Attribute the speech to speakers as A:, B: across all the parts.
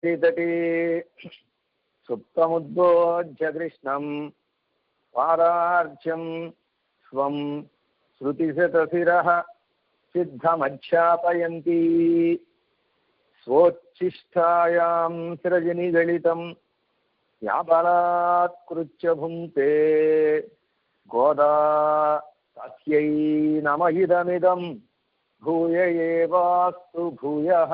A: తటే సుప్తముద్బోధ్య కృష్ణం పారార్చ్యం స్వం శృతిశతశిరః సిద్ధమధ్యాపయంతి స్వోచ్ఛిష్టాయాం సృజనిగళితం యాబలాత్కృత్య భుంక్తే గోదా తస్యై నమ ఇదమిదం భూయ ఏవాస్తు భూయః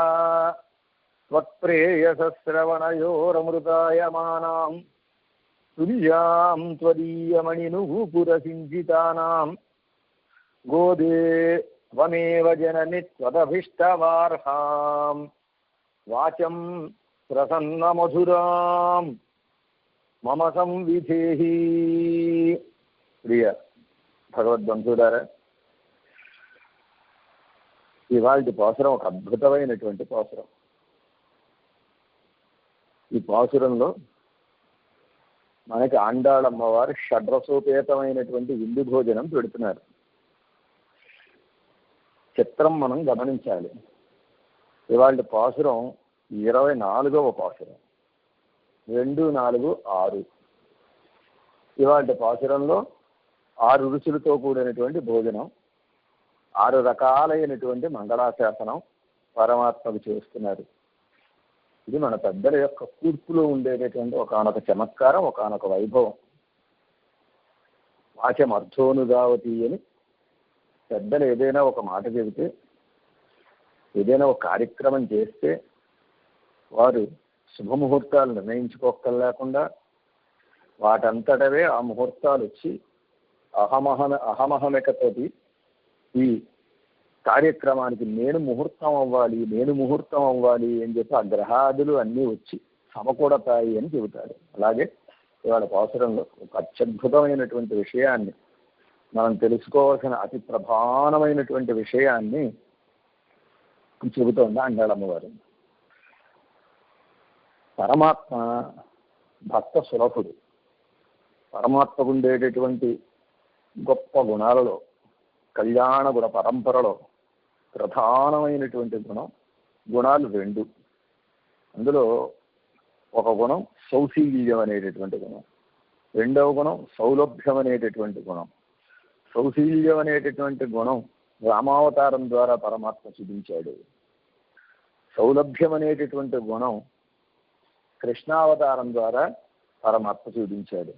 A: త్వత్ప్రేయసశ్రవణయోరమృతాయమానాం తుల్యాం త్వదీయమణినూపురసింజితానాం గోదే త్వమేవ జనని త్వదభిష్టవార్హాం వాచం ప్రసన్నమధురాం మమ సంవిధేహి. ప్రియ భగవద్బంధువులారా, ఇవాళ పాసురం ఒక అద్భుతమైనటువంటి పాసురం. ఈ పాసురంలో మనకి ఆండాళమ్మవారు షడ్రసోపేతమైనటువంటి విందు భోజనం పెడుతున్నారు. చిత్రం మనం గమనించాలి. ఇవాళ పాసురం 24వ పాసురం, 2, 4, 6. ఇవాళ పాసురంలో 6 రుచులతో కూడినటువంటి భోజనం, 6 రకాలైనటువంటి మంగళాశాసనం పరమాత్మకు చేస్తున్నారు. ఇది మన పెద్దల యొక్క కూర్పులో ఉండేటటువంటి ఒకనొక చమత్కారం, ఒకనొక వైభవం. వాచం అర్థోనుగావతి అని పెద్దలు ఏదైనా ఒక మాట చెబితే, ఏదైనా ఒక కార్యక్రమం చేస్తే వారు శుభముహూర్తాలు నిర్ణయించుకోక్కర్లేకుండా వాటంతటవే ఆ ముహూర్తాలు వచ్చి అహమహమికతోటి ఈ కార్యక్రమానికి నేను ముహూర్తం అవ్వాలి అని చెప్పి ఆ గ్రహాదులు అన్నీ వచ్చి సమకూడతాయి అని చెబుతారు. అలాగే ఇవాళ పాసురంలో ఒక అత్యద్భుతమైనటువంటి విషయాన్ని, మనం తెలుసుకోవాల్సిన అతి ప్రధానమైనటువంటి విషయాన్ని చెబుతోంది ఆండాళమ్మవారు. పరమాత్మ భక్త సులభుడు. పరమాత్మకు ఉండేటటువంటి గొప్ప గుణాలలో, కళ్యాణ గుణ పరంపరలో ప్రధానమైనటువంటి గుణాలు 2. అందులో ఒక గుణం సౌశీల్యం అనేటటువంటి గుణం, 2వ గుణం సౌలభ్యం అనేటటువంటి గుణం. సౌశీల్యం అనేటటువంటి గుణం రామావతారం ద్వారా పరమాత్మ చూపించాడు. సౌలభ్యం అనేటటువంటి గుణం కృష్ణావతారం ద్వారా పరమాత్మ చూపించాడు.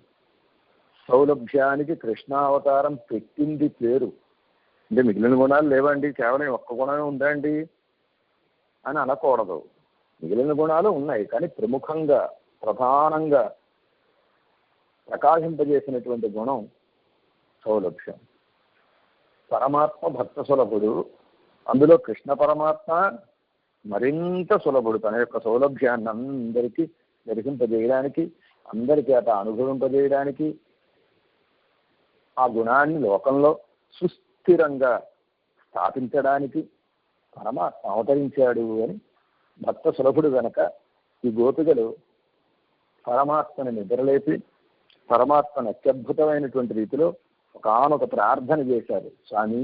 A: సౌలభ్యానికి కృష్ణావతారం పెట్టింది పేరు. అంటే మిగిలిన గుణాలు లేవండి, కేవలం ఒక్క గుణమే ఉందా అండి అని అనకూడదు. మిగిలిన గుణాలు ఉన్నాయి, కానీ ప్రముఖంగా ప్రధానంగా ప్రకాశింపజేసినటువంటి గుణం సౌలభ్యం. పరమాత్మ భక్త సులభుడు, అందులో కృష్ణ పరమాత్మ మరింత సులభుడు. తన యొక్క సౌలభ్యాన్ని అందరికీ దర్శింపజేయడానికి, అందరికీ అట అనుభవింపజేయడానికి, ఆ గుణాన్ని లోకంలో సుస్థిరంగా స్థాపించడానికి పరమాత్మ అవతరించాడు అని భక్త సులభుడు గనక ఈ గోపికలు పరమాత్మని నిద్రలేపి పరమాత్మను అత్యద్భుతమైనటువంటి రీతిలో ఒకానొక ప్రార్థన చేశారు. స్వామి,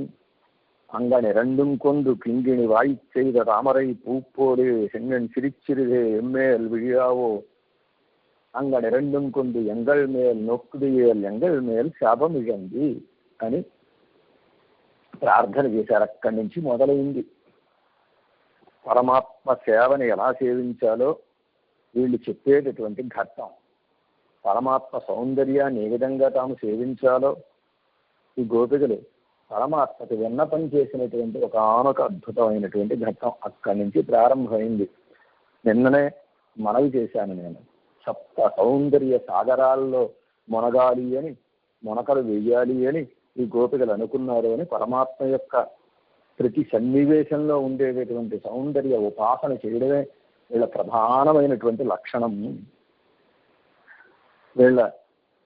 A: அங்கனை ரெண்டும் கொண்டு கிங்கிணி வாய்ச் செய்த தாமரை பூப்போடு செங்கன் சிரிச்சிறுதே எம்மேல் விழியாவோ అంగని రెండుం కొండు ఎంగళ్ మేల్ నొక్కుడియేల్ ఎంగళ్ మేల్ శాపం ఇగంది అని ప్రార్థన చేశారు. అక్కడి నుంచి మొదలైంది. పరమాత్మ సేవని ఎలా సేవించాలో వీళ్ళు చెప్పేటటువంటి ఘట్టం. పరమాత్మ సౌందర్యాన్ని ఏ విధంగా తాము సేవించాలో ఈ గోపికలు పరమాత్మకు విన్నపం చేసినటువంటి ఒకనొక అద్భుతమైనటువంటి ఘట్టం అక్కడి నుంచి ప్రారంభమైంది. నిన్ననే మనవి చేశాను నేను, సప్త సౌందర్య సాగరాల్లో మునగాలి అని, మునకలు వేయాలి అని ఈ గోపికలు అనుకున్నారు అని. పరమాత్మ యొక్క ప్రతి సన్నివేశంలో ఉండేటటువంటి సౌందర్య ఉపాసన చేయడమే వీళ్ళ ప్రధానమైనటువంటి లక్షణం. వీళ్ళ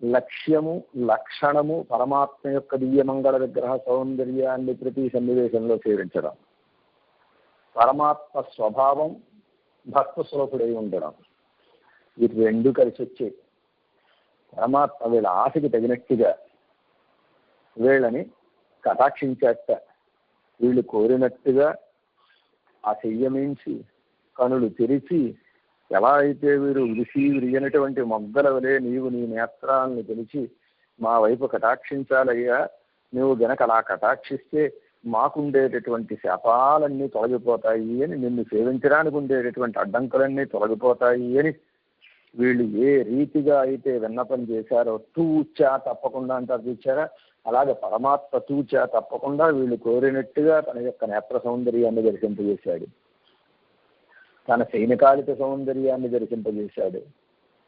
A: లక్ష్యము లక్షణము పరమాత్మ యొక్క దివ్యమంగళ విగ్రహ సౌందర్యాన్ని ప్రతి సన్నివేశంలో సేవించడం. పరమాత్మ స్వభావం భక్త స్వరూపుడై ఉండడం. వీటి 2 కలిసి వచ్చే పరమాత్మ వీళ్ళ ఆశకి తగినట్టుగా వీళ్ళని కటాక్షించేట. వీళ్ళు కోరినట్టుగా ఆ చెయ్యమించి కనులు తెరిచి ఎలా అయితే వీరు విరిగినటువంటి మొగ్గల వలె నీవు నీ నేత్రాలను తెలిసి మా వైపు కటాక్షించాలయ్యా, నువ్వు గనక అలా కటాక్షిస్తే మాకుండేటటువంటి శాపాలన్నీ తొలగిపోతాయి అని, నిన్ను సేవించడానికి ఉండేటటువంటి అడ్డంకులన్నీ తొలగిపోతాయి అని వీళ్ళు ఏ రీతిగా అయితే విన్నపం చేశారో తూచా తప్పకుండా అంటారు చూచారా, అలాగే పరమాత్మ తూచా తప్పకుండా వీళ్ళు కోరినట్టుగా తన యొక్క నేత్ర సౌందర్యాన్ని దర్శింపజేశాడు, తన సైనికాలిక సౌందర్యాన్ని దర్శింపజేశాడు.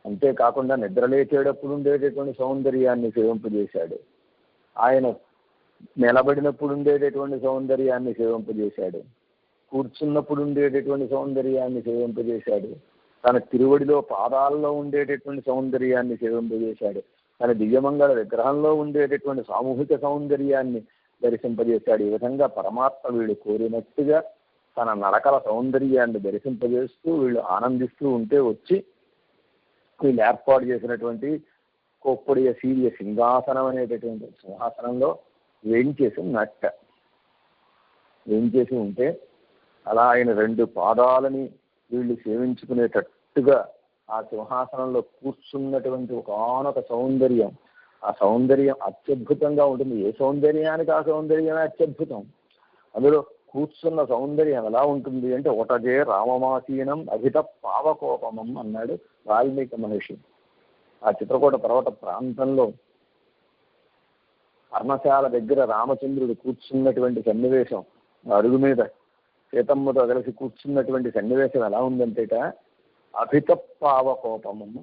A: అంతేకాకుండా నిద్రలేచేటప్పుడు ఉండేటటువంటి సౌందర్యాన్ని సేవింపజేశాడు, ఆయన నిలబడినప్పుడు ఉండేటటువంటి సౌందర్యాన్ని సేవింపజేశాడు, కూర్చున్నప్పుడు ఉండేటటువంటి సౌందర్యాన్ని సేవింపజేశాడు, తన తిరువడిలో పాదాల్లో ఉండేటటువంటి సౌందర్యాన్ని సేవింపజేశాడు, తన దివ్యమంగళ విగ్రహంలో ఉండేటటువంటి సామూహిక సౌందర్యాన్ని దర్శింపజేశాడు. ఈ విధంగా పరమాత్మ వీళ్ళు కోరినట్టుగా తన నడకల సౌందర్యాన్ని దర్శింపజేస్తూ వీళ్ళు ఆనందిస్తూ ఉంటే వచ్చి వీళ్ళు ఏర్పాటు చేసినటువంటి కోప్పొడియ సీరియ సింహాసనం అనేటటువంటి సింహాసనంలో వేయించేసి వేయించేసి ఉంటే అలా ఆయన రెండు పాదాలని వీళ్ళు సేవించుకునేటట్టుగా ఆ సింహాసనంలో కూర్చున్నటువంటి ఒకనొక సౌందర్యం, ఆ సౌందర్యం అత్యద్భుతంగా ఉంటుంది. ఏ సౌందర్యానికి ఆ సౌందర్యమే అత్యద్భుతం. అందులో కూర్చున్న సౌందర్యం ఎలా ఉంటుంది అంటే, ఒకటే రామమాసీనం అభిత పావకోపమం అన్నాడు వాల్మీకి మహర్షి. ఆ చిత్రకూట పర్వత ప్రాంతంలో పర్ణశాల దగ్గర రామచంద్రుడు కూర్చున్నటువంటి సన్నివేశం, అడుగు మీద సీతమ్మతో కలిసి కూర్చున్నటువంటి సన్నివేశం ఎలా ఉందంటేట అభిత పావకోపమం,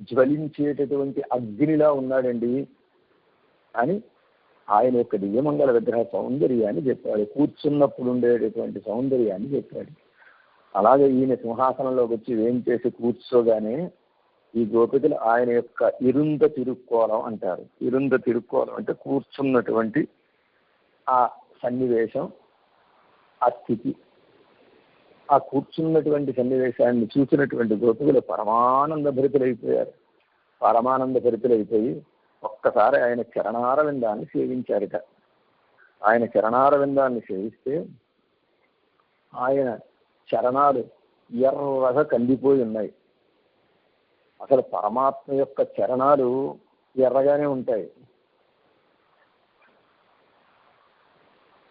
A: జ్వలించేటటువంటి అగ్నిలా ఉన్నాడండి అని ఆయన యొక్క దివ్యమంగళ విగ్రహ సౌందర్యాన్ని చెప్పాడు, కూర్చున్నప్పుడు ఉండేటటువంటి సౌందర్యాన్ని చెప్పాడు. అలాగే ఈయన సింహాసనంలోకి వచ్చి ఏం చేసి కూర్చోగానే ఈ గోపికలు ఆయన యొక్క ఇరుంద తిరుక్కోలం అంటారు. ఇరుంద తిరుక్కోలం అంటే కూర్చున్నటువంటి ఆ సన్నివేశం, ఆ స్థితి, ఆ కూర్చున్నటువంటి సన్నివేశాన్ని చూసినటువంటి గోపికలు పరమానంద భరితులైపోయారు. పరమానంద భరితులైపోయి ఒక్కసారి ఆయన చరణార విందాన్ని సేవించారట. ఆయన చరణార విందాన్ని సేవిస్తే ఆయన చరణాలు ఎర్రగా కందిపోయి ఉన్నాయి. అసలు పరమాత్మ యొక్క చరణాలు ఎర్రగానే ఉంటాయి.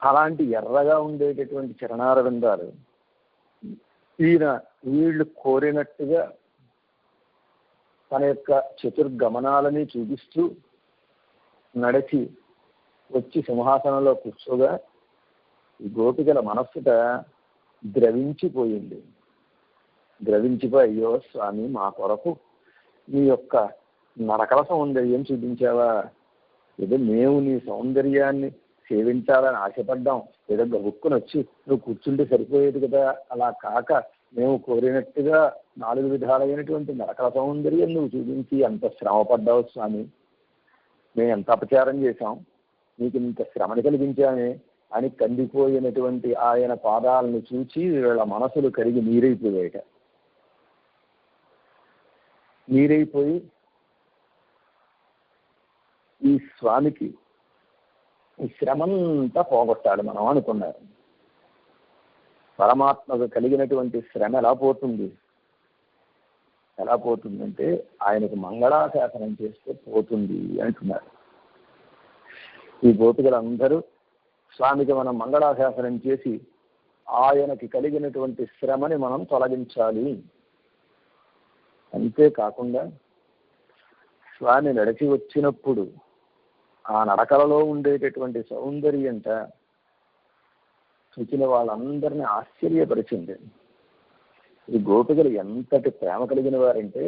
A: అలాంటి ఎర్రగా ఉండేటటువంటి చరణార విందాలు వీళ్ళు కోరినట్టుగా తన యొక్క చతుర్గమనాలని చూపిస్తూ నడిచి వచ్చి సింహాసనంలో కూర్చోగా ఈ గోపికల మనస్సుట ద్రవించిపోయింది. ద్రవించిపోయి, అయ్యో స్వామి, మా కొరకు నీ యొక్క నరకల సౌందర్యం చూపించావా, ఏదో మేము నీ సౌందర్యాన్ని సేవించాలని ఆశపడ్డాం, ఏదో గబుక్కుని వచ్చి నువ్వు కూర్చుంటే సరిపోయేది కదా, అలా కాక మేము కోరినట్టుగా 4 విధాలైనటువంటి నరకల సౌందర్యం నువ్వు చూపించి ఎంత శ్రమ పడ్డావు స్వామి, మేము ఎంత అపచారం చేశాం, నీకు ఇంత శ్రమని కలిగించామే అని కందిపోయినటువంటి ఆయన పాదాలను చూచి వీళ్ళ మనసులు కరిగి నీరైపోయాయట. నీరైపోయి ఈ స్వామికి ఈ శ్రమంతా పోగొట్టాలి మనం అనుకున్నారు. పరమాత్మకు కలిగినటువంటి శ్రమ ఎలా పోతుంది? ఎలా పోతుందంటే ఆయనకు మంగళాశాసనం చేస్తే పోతుంది అంటున్నారు. ఈ గోపికలందరూ స్వామికి మనం మంగళాశాసనం చేసి ఆయనకి కలిగినటువంటి శ్రమని మనం తొలగించాలి. అంతేకాకుండా స్వామి నడిచి వచ్చినప్పుడు ఆ నడకలలో ఉండేటటువంటి సౌందర్యంట చూసిన వాళ్ళందరినీ ఆశ్చర్యపరిచింది. ఈ గోపికలు ఎంతటి ప్రేమ కలిగిన వారంటే,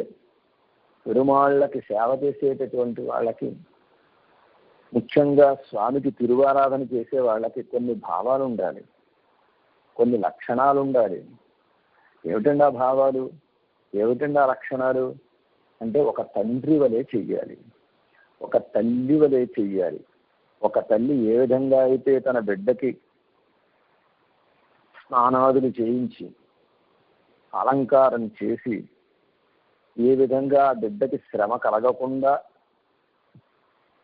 A: పెరుమాళ్ళకి సేవ చేసేటటువంటి వాళ్ళకి, ముఖ్యంగా స్వామికి తిరువారాధన చేసే వాళ్ళకి కొన్ని భావాలు ఉండాలి, కొన్ని లక్షణాలు ఉండాలి. ఏమిటండి ఆ భావాలు, ఏమిటండి ఆ లక్షణాలు అంటే, ఒక తండ్రి వలె చెయ్యాలి, ఒక తల్లి వలె చెయ్యాలి. ఒక తల్లి ఏ విధంగా అయితే తన బిడ్డకి స్నానాదులు చేయించి అలంకారం చేసి ఏ విధంగా ఆ బిడ్డకి శ్రమ కలగకుండా,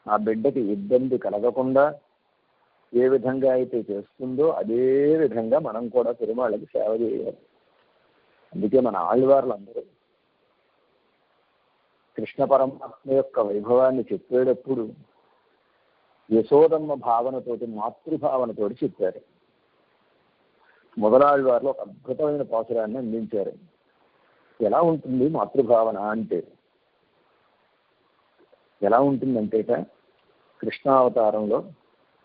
A: ఆ బిడ్డకి ఇబ్బంది కలగకుండా ఏ విధంగా అయితే చేస్తుందో అదే విధంగా మనం కూడా తిరుమలకి సేవ చేయాలి. అందుకే మన ఆళ్వార్లందరూ కృష్ణ పరమాత్మ యొక్క వైభవాన్ని చెప్పేటప్పుడు యశోదమ్మ భావనతోటి, మాతృభావనతోటి చెప్పారు. మొదలాళ్వార్లు ఒక అద్భుతమైన పాసురాన్ని అందించారు. ఎలా ఉంటుంది మాతృభావన అంటే? ఎలా ఉంటుందంటేట, కృష్ణావతారంలో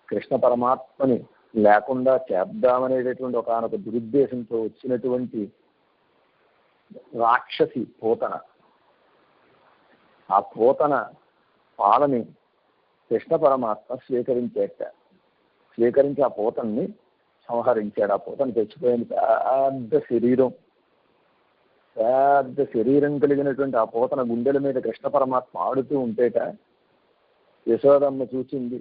A: కృష్ణ పరమాత్మని లేకుండా చేద్దామనేటటువంటి ఒకనొక దురుద్దేశంతో వచ్చినటువంటి రాక్షసి పూతన, ఆ పూతన పాలని కృష్ణ పరమాత్మ స్వీకరించి ఆ పూతన్ని సంహరించాడు. ఆ పూతను తెచ్చిపోయింది. పెద్ద శరీరం కలిగినటువంటి ఆ పూతన గుండెల మీద కృష్ణ పరమాత్మ ఆడుతూ ఉంటేట యశోదమ్మ చూసింది.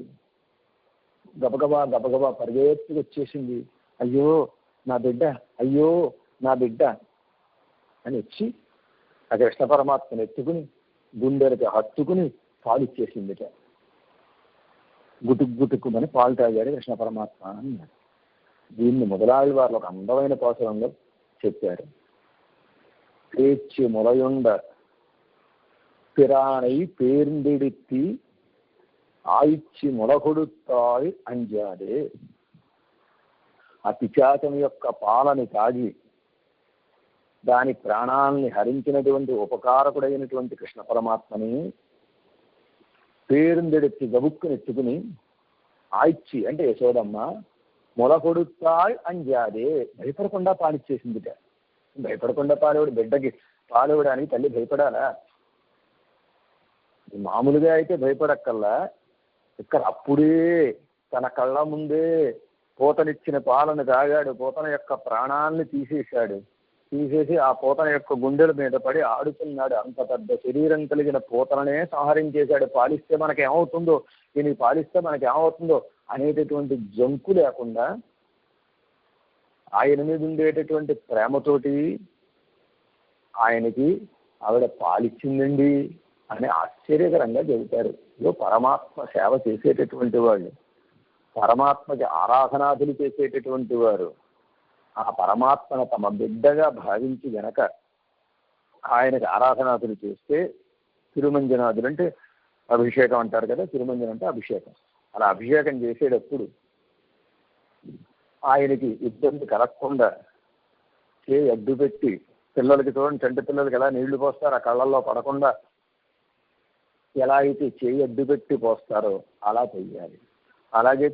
A: గబగబా పరిగెత్తుకు వచ్చేసింది. అయ్యో నా బిడ్డ, అయ్యో నా బిడ్డ అని వచ్చి ఆ కృష్ణ పరమాత్మను ఎత్తుకుని గుండెలకి హత్తుకుని పాలు ఇచ్చేసిందిట. గుటుక్కుమని పాలు తాగాడు కృష్ణ పరమాత్మ అన్నాడు. దీన్ని మొదలాళ్వార్లు ఒక అందమైన పాసురంలో చెప్పారు. పేర్చి ములయుండ పిరాణై పేర్ందిడిత్తి ఆయిచ్చి ములగొడుతాయి అంజాడే. ఆ పిశాచం యొక్క పాలని తాగి దాని ప్రాణాలని హరించినటువంటి ఉపకారకుడైనటువంటి కృష్ణ పరమాత్మని పేరుందెడెత్తి గబుక్కునెత్తుకుని ఆయిచ్చి అంటే యశోదమ్మ మొలకొడుతాయ్ అంజాదే, భయపడకుండా పాలిచ్చేసిందిట. భయపడకుండా పాలేవాడు, బిడ్డకి పాలివ్వడానికి తల్లి భయపడాలా? మామూలుగా అయితే భయపడక్కల్లా, ఇక్కడ అప్పుడే తన కళ్ళ ముందే పూతనిచ్చిన పాలను తాగాడు. పూతన యొక్క ప్రాణాన్ని తీసేసి ఆ పూతన యొక్క గుండెల మీద పడి ఆడుతున్నాడు. అంత పెద్ద శరీరం కలిగిన పూతననే సంహరించేశాడు. పాలిస్తే మనకేమవుతుందో, దీనికి పాలిస్తే మనకేమవుతుందో అనేటటువంటి జంకు లేకుండా ఆయన మీద ఉండేటటువంటి ప్రేమతోటి ఆయనకి ఆవిడ పాలిచ్చిందండి అని ఆశ్చర్యకరంగా చెబుతారు. ఇదో పరమాత్మ సేవ చేసేటటువంటి వాళ్ళు, పరమాత్మకి ఆరాధనాదులు చేసేటటువంటి వారు ఆ పరమాత్మను తమ బిడ్డగా భావించి గనక ఆయనకి ఆరాధనాదులు చేస్తే, తిరుమంజనాదులు అంటే అభిషేకం అంటారు కదా, తిరుమంజనం అంటే అభిషేకం. అలా అభిషేకం చేసేటప్పుడు ఆయనకి ఇబ్బంది కలగకుండా అడ్డు పెట్టి, పిల్లలకి చూడండి, చంటి పిల్లలకి ఎలా నీళ్లు పోస్తారు, ఆ కళ్ళల్లో పడకుండా ఎలా అయితే అడ్డు పెట్టి పోస్తారో అలా చెయ్యాలి. అలాగే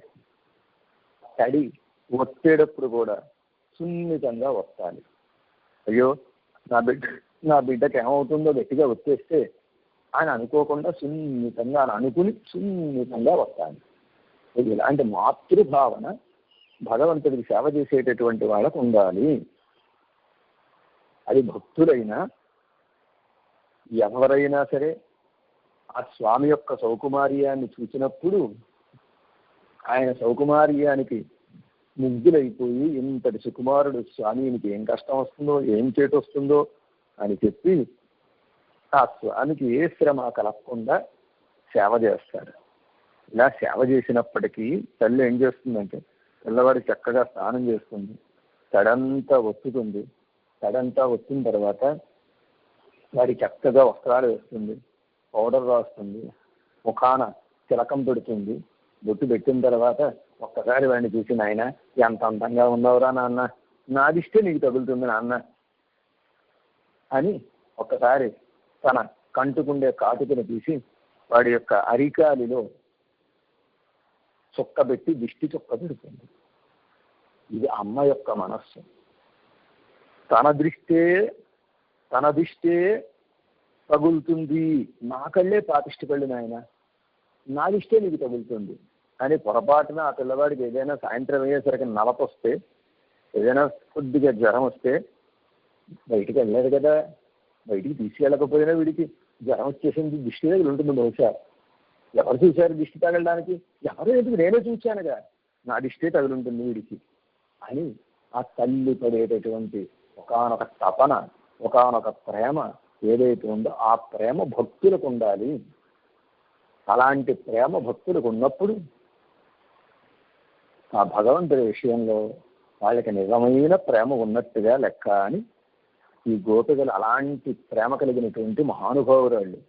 A: తడి ఒత్తేటప్పుడు కూడా సున్నితంగా వస్తాలి. అయ్యో నా బిడ్డకి ఏమవుతుందో గట్టిగా వచ్చేస్తే ఆయన అనుకోకుండా సున్నితంగా అనుకుని సున్నితంగా వస్తాలి. ఇలాంటి మాతృభావన భగవంతుడికి సేవ చేసేటటువంటి వాళ్ళకు ఉండాలి. అది భక్తులైనా ఎవరైనా సరే ఆ స్వామి యొక్క సౌకుమార్యాన్ని చూసినప్పుడు ఆయన సౌకుమార్యానికి ముగ్గులైపోయి, ఇంతటి సుకుమారుడు స్వామికి ఏం కష్టం వస్తుందో, ఏం చేటు వస్తుందో అని చెప్పి ఆ స్వామికి ఏ శ్రమ కలగకుండా సేవ చేస్తారు. ఇలా సేవ చేసినప్పటికీ తల్లి ఏం చేస్తుందంటే, పిల్లవాడి చక్కగా స్నానం చేస్తుంది, తడంతా ఒత్తుతుంది. తడంతా వచ్చిన తర్వాత వాడి చక్కగా వస్త్రాలు వేస్తుంది, పౌడర్ రాస్తుంది, ముఖాన తిలకం పెడుతుంది. బొట్టు పెట్టిన తర్వాత ఒక్కసారి వాడిని చూసి, నాయన ఎంత అందంగా ఉన్నావురా నాన్న, నాదిష్టే నీకు తగులుతుంది నాన్న అని ఒక్కసారి తన కంటుకుండే కాటుకను తీసి వాడి యొక్క అరికాలిలో చుక్కబెట్టి దిష్టి చుక్క పెడుతుంది. ఇది అమ్మ యొక్క మనస్సు. తన దిష్టే తగులుతుంది, నా కళ్ళే పాపిష్టి కళ్ళు నాయన, నా దిష్టే నీకు తగులుతుంది అని పొరపాటున ఆ పిల్లవాడికి ఏదైనా సాయంత్రం అయ్యేసరికి నలపొస్తే, ఏదైనా కొద్దిగా జ్వరం వస్తే బయటికి వెళ్ళలేదు కదా, బయటికి తీసుకెళ్ళకపోయినా వీడికి జ్వరం వచ్చేసింది, దిష్టి తగిలి ఉంటుంది. బహుశా ఎవరు చూశారు దిష్టి తగలడానికి? ఎవరు ఎందుకు, నేనే చూశానుగా, నా దిష్టే తగులుంటుంది వీడికి అని ఆ తల్లి పడేటటువంటి ఒకానొక తపన, ఒకానొక ప్రేమ ఏదైతే ఉందో ఆ ప్రేమ భక్తులకు ఉండాలి. అలాంటి ప్రేమ భక్తులకు ఉన్నప్పుడు ఆ భగవంతుడి విషయంలో వాళ్ళకి నిజమైన ప్రేమ ఉన్నట్టుగా లెక్క అని ఈ గోపికలు అలాంటి ప్రేమ కలిగినటువంటి మహానుభావురాళ్ళు.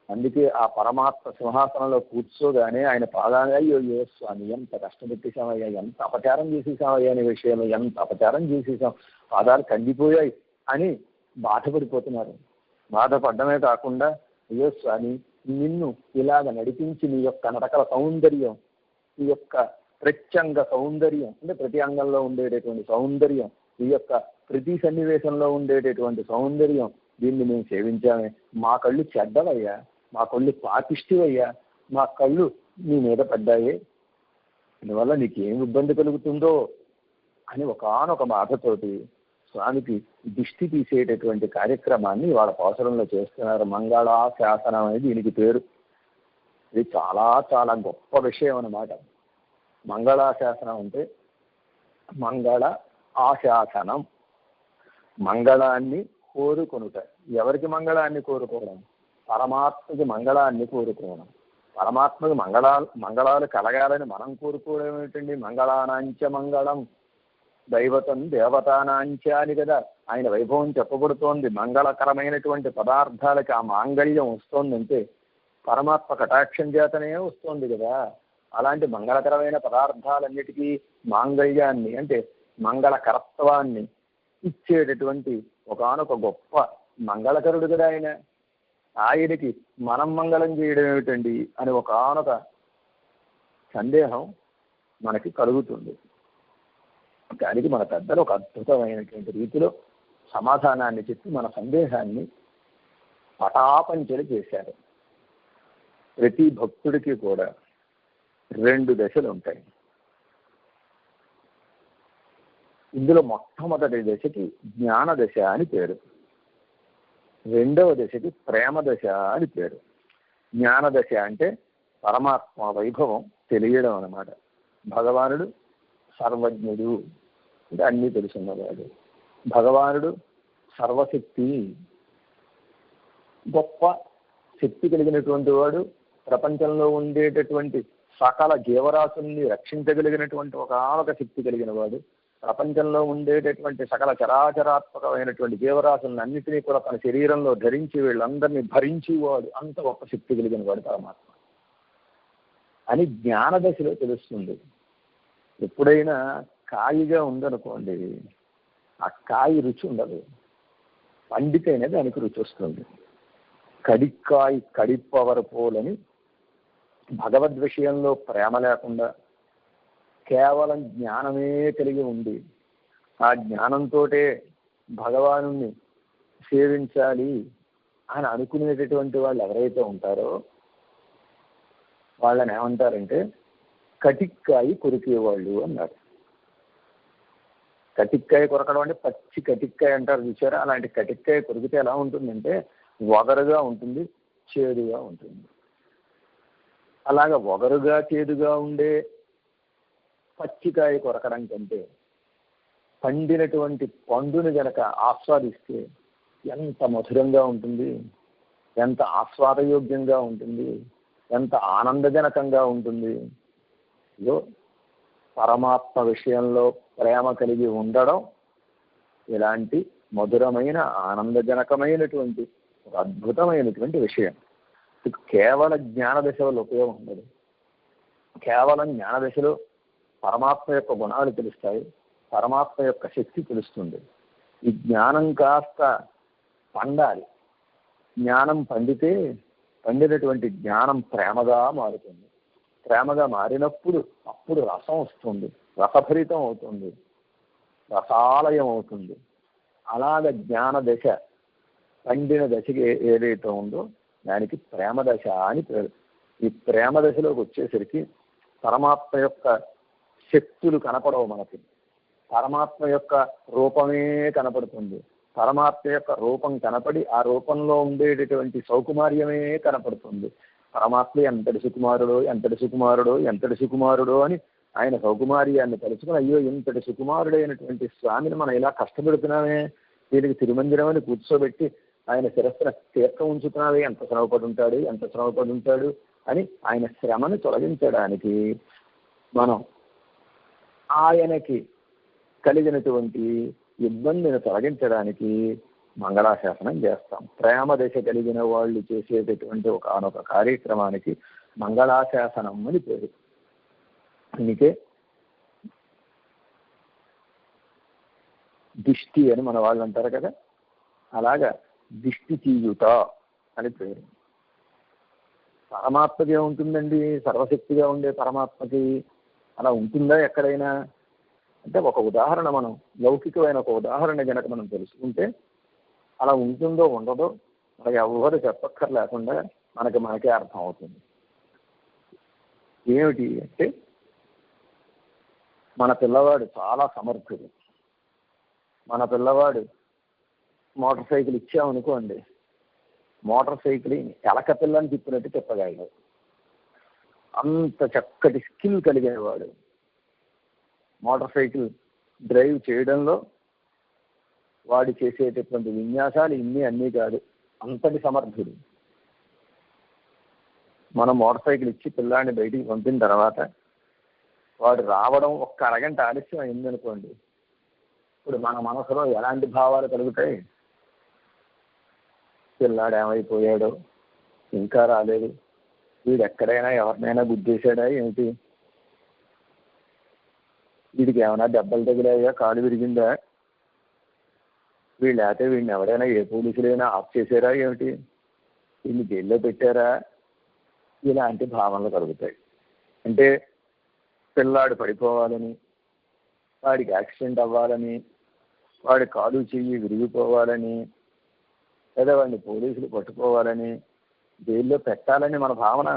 A: అందుకే ఆ పరమాత్మ సింహాసనంలో కూర్చోగానే ఆయన పాదాలు, అయ్యో స్వామి ఎంత కష్టపెట్టేశామయ్యా, ఎంత అపచారం చేసేసామయ్యా అనే విషయంలో, ఎంత అపచారం చేసేసాం, పాదాలు కందిపోయాయి అని బాధపడిపోతున్నారు. బాధపడమే కాకుండా అయ్యో స్వామి నిన్ను ఇలాగ నడిపించి నీ యొక్క నడకల సౌందర్యం, ఈ యొక్క ప్రత్యంగ సౌందర్యం అంటే ప్రతి అంగంలో ఉండేటటువంటి సౌందర్యం, ఈ యొక్క ప్రతి సన్నివేశంలో ఉండేటటువంటి సౌందర్యం, దీన్ని మేము సేవించామే, మా కళ్ళు చెడ్డవయ్యా, మా కళ్ళు పాపిష్టివయ్యా, మా కళ్ళు నీ మీద పడ్డాయే, దీనివల్ల నీకేం ఇబ్బంది కలుగుతుందో అని ఒకానొక బాధతోటి స్వామికి దిష్టి తీసేటటువంటి కార్యక్రమాన్ని వాళ్ళ పాసురంలో చేస్తున్నారు. మంగళాశాసనం అనేది దీనికి పేరు. ఇది చాలా చాలా గొప్ప విషయం అన్నమాట. మంగళాశాసనం అంటే మంగళ ఆశాసనం, మంగళాన్ని కోరుకొనుట. ఎవరికి మంగళాన్ని కోరుకోవడం? పరమాత్మకి మంగళాన్ని కోరుకోవడం. పరమాత్మకి మంగళాలు కలగాలని మనం కోరుకోవడం ఏమిటండి? మంగళానాంచ మంగళం దైవతం దేవతానాంచ అని కదా ఆయన వైభవం చెప్పబడుతోంది. మంగళకరమైనటువంటి పదార్థాలకి ఆ మాంగళ్యం వస్తోందంటే పరమాత్మ కటాక్షం చేతనే వస్తోంది కదా. అలాంటి మంగళకరమైన పదార్థాలన్నిటికీ మాంగళ్యాన్ని అంటే మంగళకరత్వాన్ని ఇచ్చేటటువంటి ఒకానొక గొప్ప మంగళకరుడు కదా ఆయన. ఆయనకి మనం మంగళం చేయడం ఏమిటండి అని ఒకానొక సందేహం మనకి కలుగుతుంది. దానికి మన పెద్దలు ఒక అద్భుతమైనటువంటి రీతిలో సమాధానాన్ని చెప్పి మన సందేహాన్ని పటాపంచలు చేశారు. ప్రతి భక్తుడికి కూడా 2 దశలు ఉంటాయి. ఇందులో మొట్టమొదటి దశకి జ్ఞాన దశ అని పేరు, రెండవ దశకి ప్రేమ దశ అని పేరు. జ్ఞాన దశ అంటే పరమాత్మ వైభవం తెలియడం అన్నమాట. భగవానుడు సర్వజ్ఞుడు అంటే అన్నీ తెలుసున్నవాడు. భగవానుడు సర్వశక్తి, గొప్ప శక్తి కలిగినటువంటి వాడు. ప్రపంచంలో ఉండేటటువంటి సకల జీవరాశుల్ని రక్షించగలిగినటువంటి ఒక శక్తి కలిగిన వాడు. ప్రపంచంలో ఉండేటటువంటి సకల చరాచరాత్మకమైనటువంటి జీవరాశులను అన్నిటినీ కూడా తన శరీరంలో ధరించి వీళ్ళందరినీ భరించేవాడు. అంత గొప్ప శక్తి కలిగిన వాడు పరమాత్మ అని జ్ఞాన దశలో తెలుస్తుంది. ఎప్పుడైనా కాయిగా ఉందనుకోండి, ఆ కాయి రుచి ఉండదు, పండితేనే దానికి రుచి వస్తుంది. కడిక్కాయి కడిప్పవర పోలని భగవద్ విషయంలో ప్రేమ లేకుండా కేవలం జ్ఞానమే కలిగి ఉండి ఆ జ్ఞానంతో భగవాను సేవించాలి అని అనుకునేటటువంటి వాళ్ళు ఎవరైతే ఉంటారో వాళ్ళని ఏమంటారంటే కటిక్కాయి కొరికేవాళ్ళు అన్నారు. కటిక్కాయ కొరకడం అంటే పచ్చి కటిక్కాయ అంటారు చూసారా, అలాంటి కటిక్కాయ కొరికితే ఎలా ఉంటుందంటే వగరుగా ఉంటుంది, చేదుగా ఉంటుంది. అలాగా వగరుగా చేదుగా ఉండే పచ్చికాయ కొరకడం కంటే పండినటువంటి పండుని గనక ఆస్వాదిస్తే ఎంత మధురంగా ఉంటుంది, ఎంత ఆస్వాదయోగ్యంగా ఉంటుంది, ఎంత ఆనందజనకంగా ఉంటుంది. ఇదో పరమాత్మ విషయంలో ప్రేమ కలిగి ఉండడం ఇలాంటి మధురమైన ఆనందజనకమైనటువంటి ఒక అద్భుతమైనటువంటి విషయం. కేవల జ్ఞాన దశలో ఉపయోగం ఉండదు. కేవలం జ్ఞాన దశలో పరమాత్మ యొక్క గుణాలు తెలుస్తాయి, పరమాత్మ యొక్క శక్తి తెలుస్తుంది. ఈ జ్ఞానం కాస్త పండాలి. జ్ఞానం పండితే పండినటువంటి జ్ఞానం ప్రేమగా మారుతుంది. ప్రేమగా మారినప్పుడు అప్పుడు రసం వస్తుంది, రసభరితం అవుతుంది, రసాలయం అవుతుంది. అలాగ జ్ఞాన దశ పండిన దశకి ఏదైతే ఉందో దానికి ప్రేమ దశ అని పేరు. ఈ ప్రేమ దశలోకి వచ్చేసరికి పరమాత్మ యొక్క శక్తులు కనపడవు మనకి, పరమాత్మ యొక్క రూపమే కనపడుతుంది. పరమాత్మ యొక్క రూపం కనపడి ఆ రూపంలో ఉండేటటువంటి సౌకుమార్యమే కనపడుతుంది. పరమాత్మ ఎంతటి సుకుమారుడో ఎంతటి సుకుమారుడో ఎంతటి సుకుమారుడో అని ఆయన సౌకుమార్యాన్ని తలుచుకుని అయ్యో ఇంతటి సుకుమారుడైనటువంటి స్వామిని మనం ఇలా కష్టపెడుతున్నామే, దీనికి తిరుమందిరం అని కూర్చోబెట్టి ఆయన శిరస్సున తీర్థం ఉంచుతున్నావే, ఎంత శ్రమపడి ఉంటాడు అని ఆయన శ్రమను తొలగించడానికి మనం ఆయనకి కలిగినటువంటి ఇబ్బందిని తొలగించడానికి మంగళాశాసనం చేస్తాం. ప్రేమ దశ కలిగిన వాళ్ళు చేసేటటువంటి ఒకనొక కార్యక్రమానికి మంగళాశాసనం అని పేరు. అందుకే దిష్టి అని మన వాళ్ళు అంటారు కదా, అలాగా దిష్టి తీయుట అని పేరు. పరమాత్మకి ఏముంటుందండి, సర్వశక్తిగా ఉండే పరమాత్మకి అలా ఉంటుందా ఎక్కడైనా అంటే, ఒక ఉదాహరణ మనం లౌకికమైన ఒక ఉదాహరణ కనుక మనం తెలుసుకుంటే అలా ఉంటుందో ఉండదో మనకి ఎవరు చెప్పక్కర్లేకుండా మనకే అర్థం అవుతుంది. ఏమిటి అంటే, మన పిల్లవాడు చాలా సమర్థుడు. మన పిల్లవాడు మోటార్ సైకిల్ ఇచ్చామనుకోండి, మోటార్ సైకిల్ ఎలక పిల్లని తిప్పినట్టు తిప్పగలడు. అంత చక్కటి స్కిల్ కలిగిన వాడు. మోటార్ సైకిల్ డ్రైవ్ చేయడంలో వాడు చేసేటటువంటి విన్యాసాలు అన్నీ కాదు, అంతటి సమర్థుడు. మనం మోటార్ సైకిల్ ఇచ్చి పిల్లాడిని బయటికి పంపిన తర్వాత వాడు రావడం ఒక్క అరగంట ఆలస్యం అయిందనుకోండి, ఇప్పుడు మన మనసులో ఎలాంటి భావాలు కలుగుతాయి? పిల్లాడు ఏమైపోయాడో, ఇంకా రాలేదు, వీడు ఎక్కడైనా ఎవరినైనా గుద్దేశాడా ఏమిటి, వీడికి ఏమైనా దెబ్బలు తగిలాయా, కాలు విరిగిందా, వీళ్ళు లేకపోతే వీడిని ఎవరైనా ఏ పోలీసులైనా ఆఫ్ చేశారా ఏమిటి, వీడిని జైల్లో పెట్టారా, ఇలాంటి భావనలు కలుగుతాయి. అంటే పిల్లాడు పడిపోవాలని, వాడికి యాక్సిడెంట్ అవ్వాలని, వాడి కాలు చెయ్యి విరిగిపోవాలని, లేదా వాడిని పోలీసులు పట్టుకోవాలని, జైల్లో పెట్టాలని మన భావన,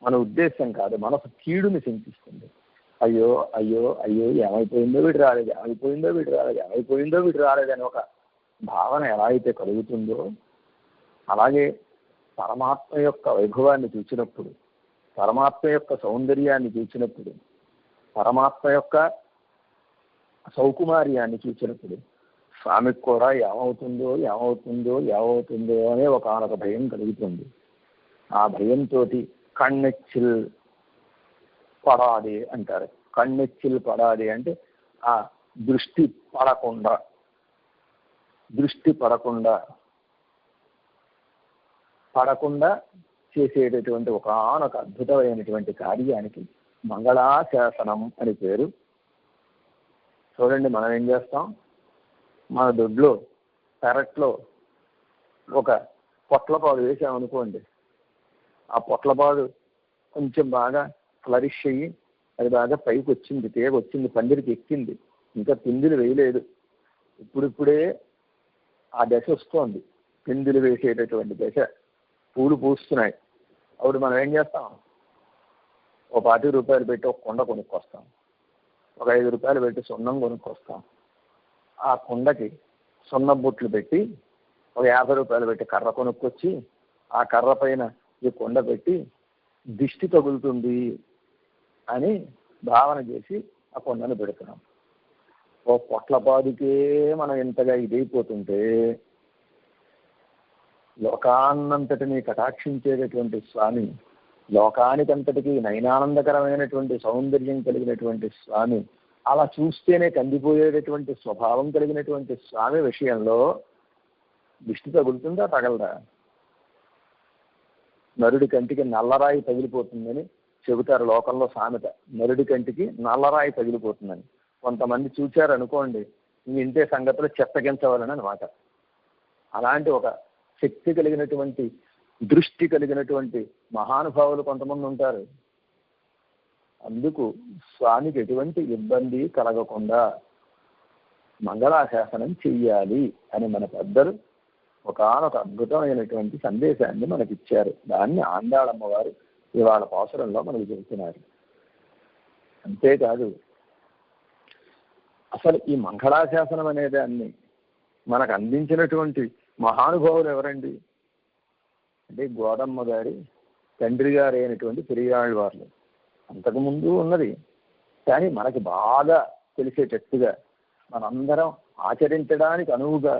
A: మన ఉద్దేశం కాదు. మనసు కీడుని చింతిస్తుంది. అయ్యో అయ్యో అయ్యో ఏమైపోయిందో వీడు రాలేదు, ఏమైపోయిందో వీడు రాలేదని ఒక భావన ఎలా అయితే కలుగుతుందో, అలాగే పరమాత్మ యొక్క వైభవాన్ని చూసినప్పుడు, పరమాత్మ యొక్క సౌందర్యాన్ని చూసినప్పుడు, పరమాత్మ యొక్క సౌకుమార్యాన్ని చూసినప్పుడు స్వామికి కూడా ఏమవుతుందో అనే ఒకనొక భయం కలుగుతుంది. ఆ భయంతో కన్నెచ్చిల్ పడాలి అంటారు. కన్నెచ్చిల్ పడాలి అంటే ఆ దృష్టి పడకుండా చేసేటటువంటి ఒకనొక అద్భుతమైనటువంటి కార్యానికి మంగళాశాసనం అని పేరు. చూడండి, మనం ఏం చేస్తాం, మన దొడ్లో పెరట్లో ఒక పొట్లపాడు వేసామనుకోండి, ఆ పొట్లపాడు కొంచెం బాగా ఫ్లరిష్ అయ్యి అది బాగా పైకి వచ్చింది, తీగ వచ్చింది, పందిరికి ఎక్కింది, ఇంకా పిందులు వేయలేదు, ఇప్పుడిప్పుడే ఆ దశ వస్తోంది, పిందులు వేసేటటువంటి దశ, పూలు పూస్తున్నాయి. అప్పుడు మనం ఏం చేస్తాం, ఒక 20 రూపాయలు పెట్టి ఒక కుండ కొనుక్కొస్తాం, ఒక 5 రూపాయలు పెట్టి సున్నం కొనుక్కొస్తాం, ఆ కుండకి సున్నం బొట్లు పెట్టి ఒక 50 రూపాయలు పెట్టి కర్ర కొనుక్కొచ్చి ఆ కర్ర పైన ఈ కుండ పెట్టి దిష్టి తగులుతుంది అని భావన చేసి ఆ కొండను పెడుతున్నాం. ఓ పొట్లపాదుకే మనం ఇంతగా ఇదైపోతుంటే, లోకాన్నంతటిని కటాక్షించేటటువంటి స్వామి, లోకానికంతటికి నయనానందకరమైనటువంటి సౌందర్యం కలిగినటువంటి స్వామి, అలా చూస్తేనే కందిపోయేటటువంటి స్వభావం కలిగినటువంటి స్వామి విషయంలో దిష్టి తగులుతుందా, తగలదా? నరుడి కంటికి నల్లరాయి తగిలిపోతుందని చెబుతారు లోకంలో సామెత. నరుడి కంటికి నల్లరాయి తగిలిపోతుందని. కొంతమంది చూచారనుకోండి, ఇంతే సంగతులు చెత్తగించవాలని అనమాట. అలాంటి ఒక శక్తి కలిగినటువంటి, దృష్టి కలిగినటువంటి మహానుభావులు కొంతమంది ఉంటారు. అందుకు స్వామికి ఎటువంటి ఇబ్బంది కలగకుండా మంగళాశాసనం చెయ్యాలి అని మన పెద్దలు ఒకనొక అద్భుతమైనటువంటి సందేశాన్ని మనకిచ్చారు. దాన్ని ఆండాళమ్మ వారు ఇవాళ పాసురంలో మనకు చెబుతున్నారు. అంతేకాదు, అసలు ఈ మంగళాశాసనం అనే దాన్ని మనకు అందించినటువంటి మహానుభావులు ఎవరండి అంటే, గోదమ్మ గారి తండ్రి గారు అయినటువంటి పెరియాళ్వార్లు. అంతకుముందు ఉన్నది, కానీ మనకి బాగా తెలిసేటట్టుగా మనందరం ఆచరించడానికి అనువుగా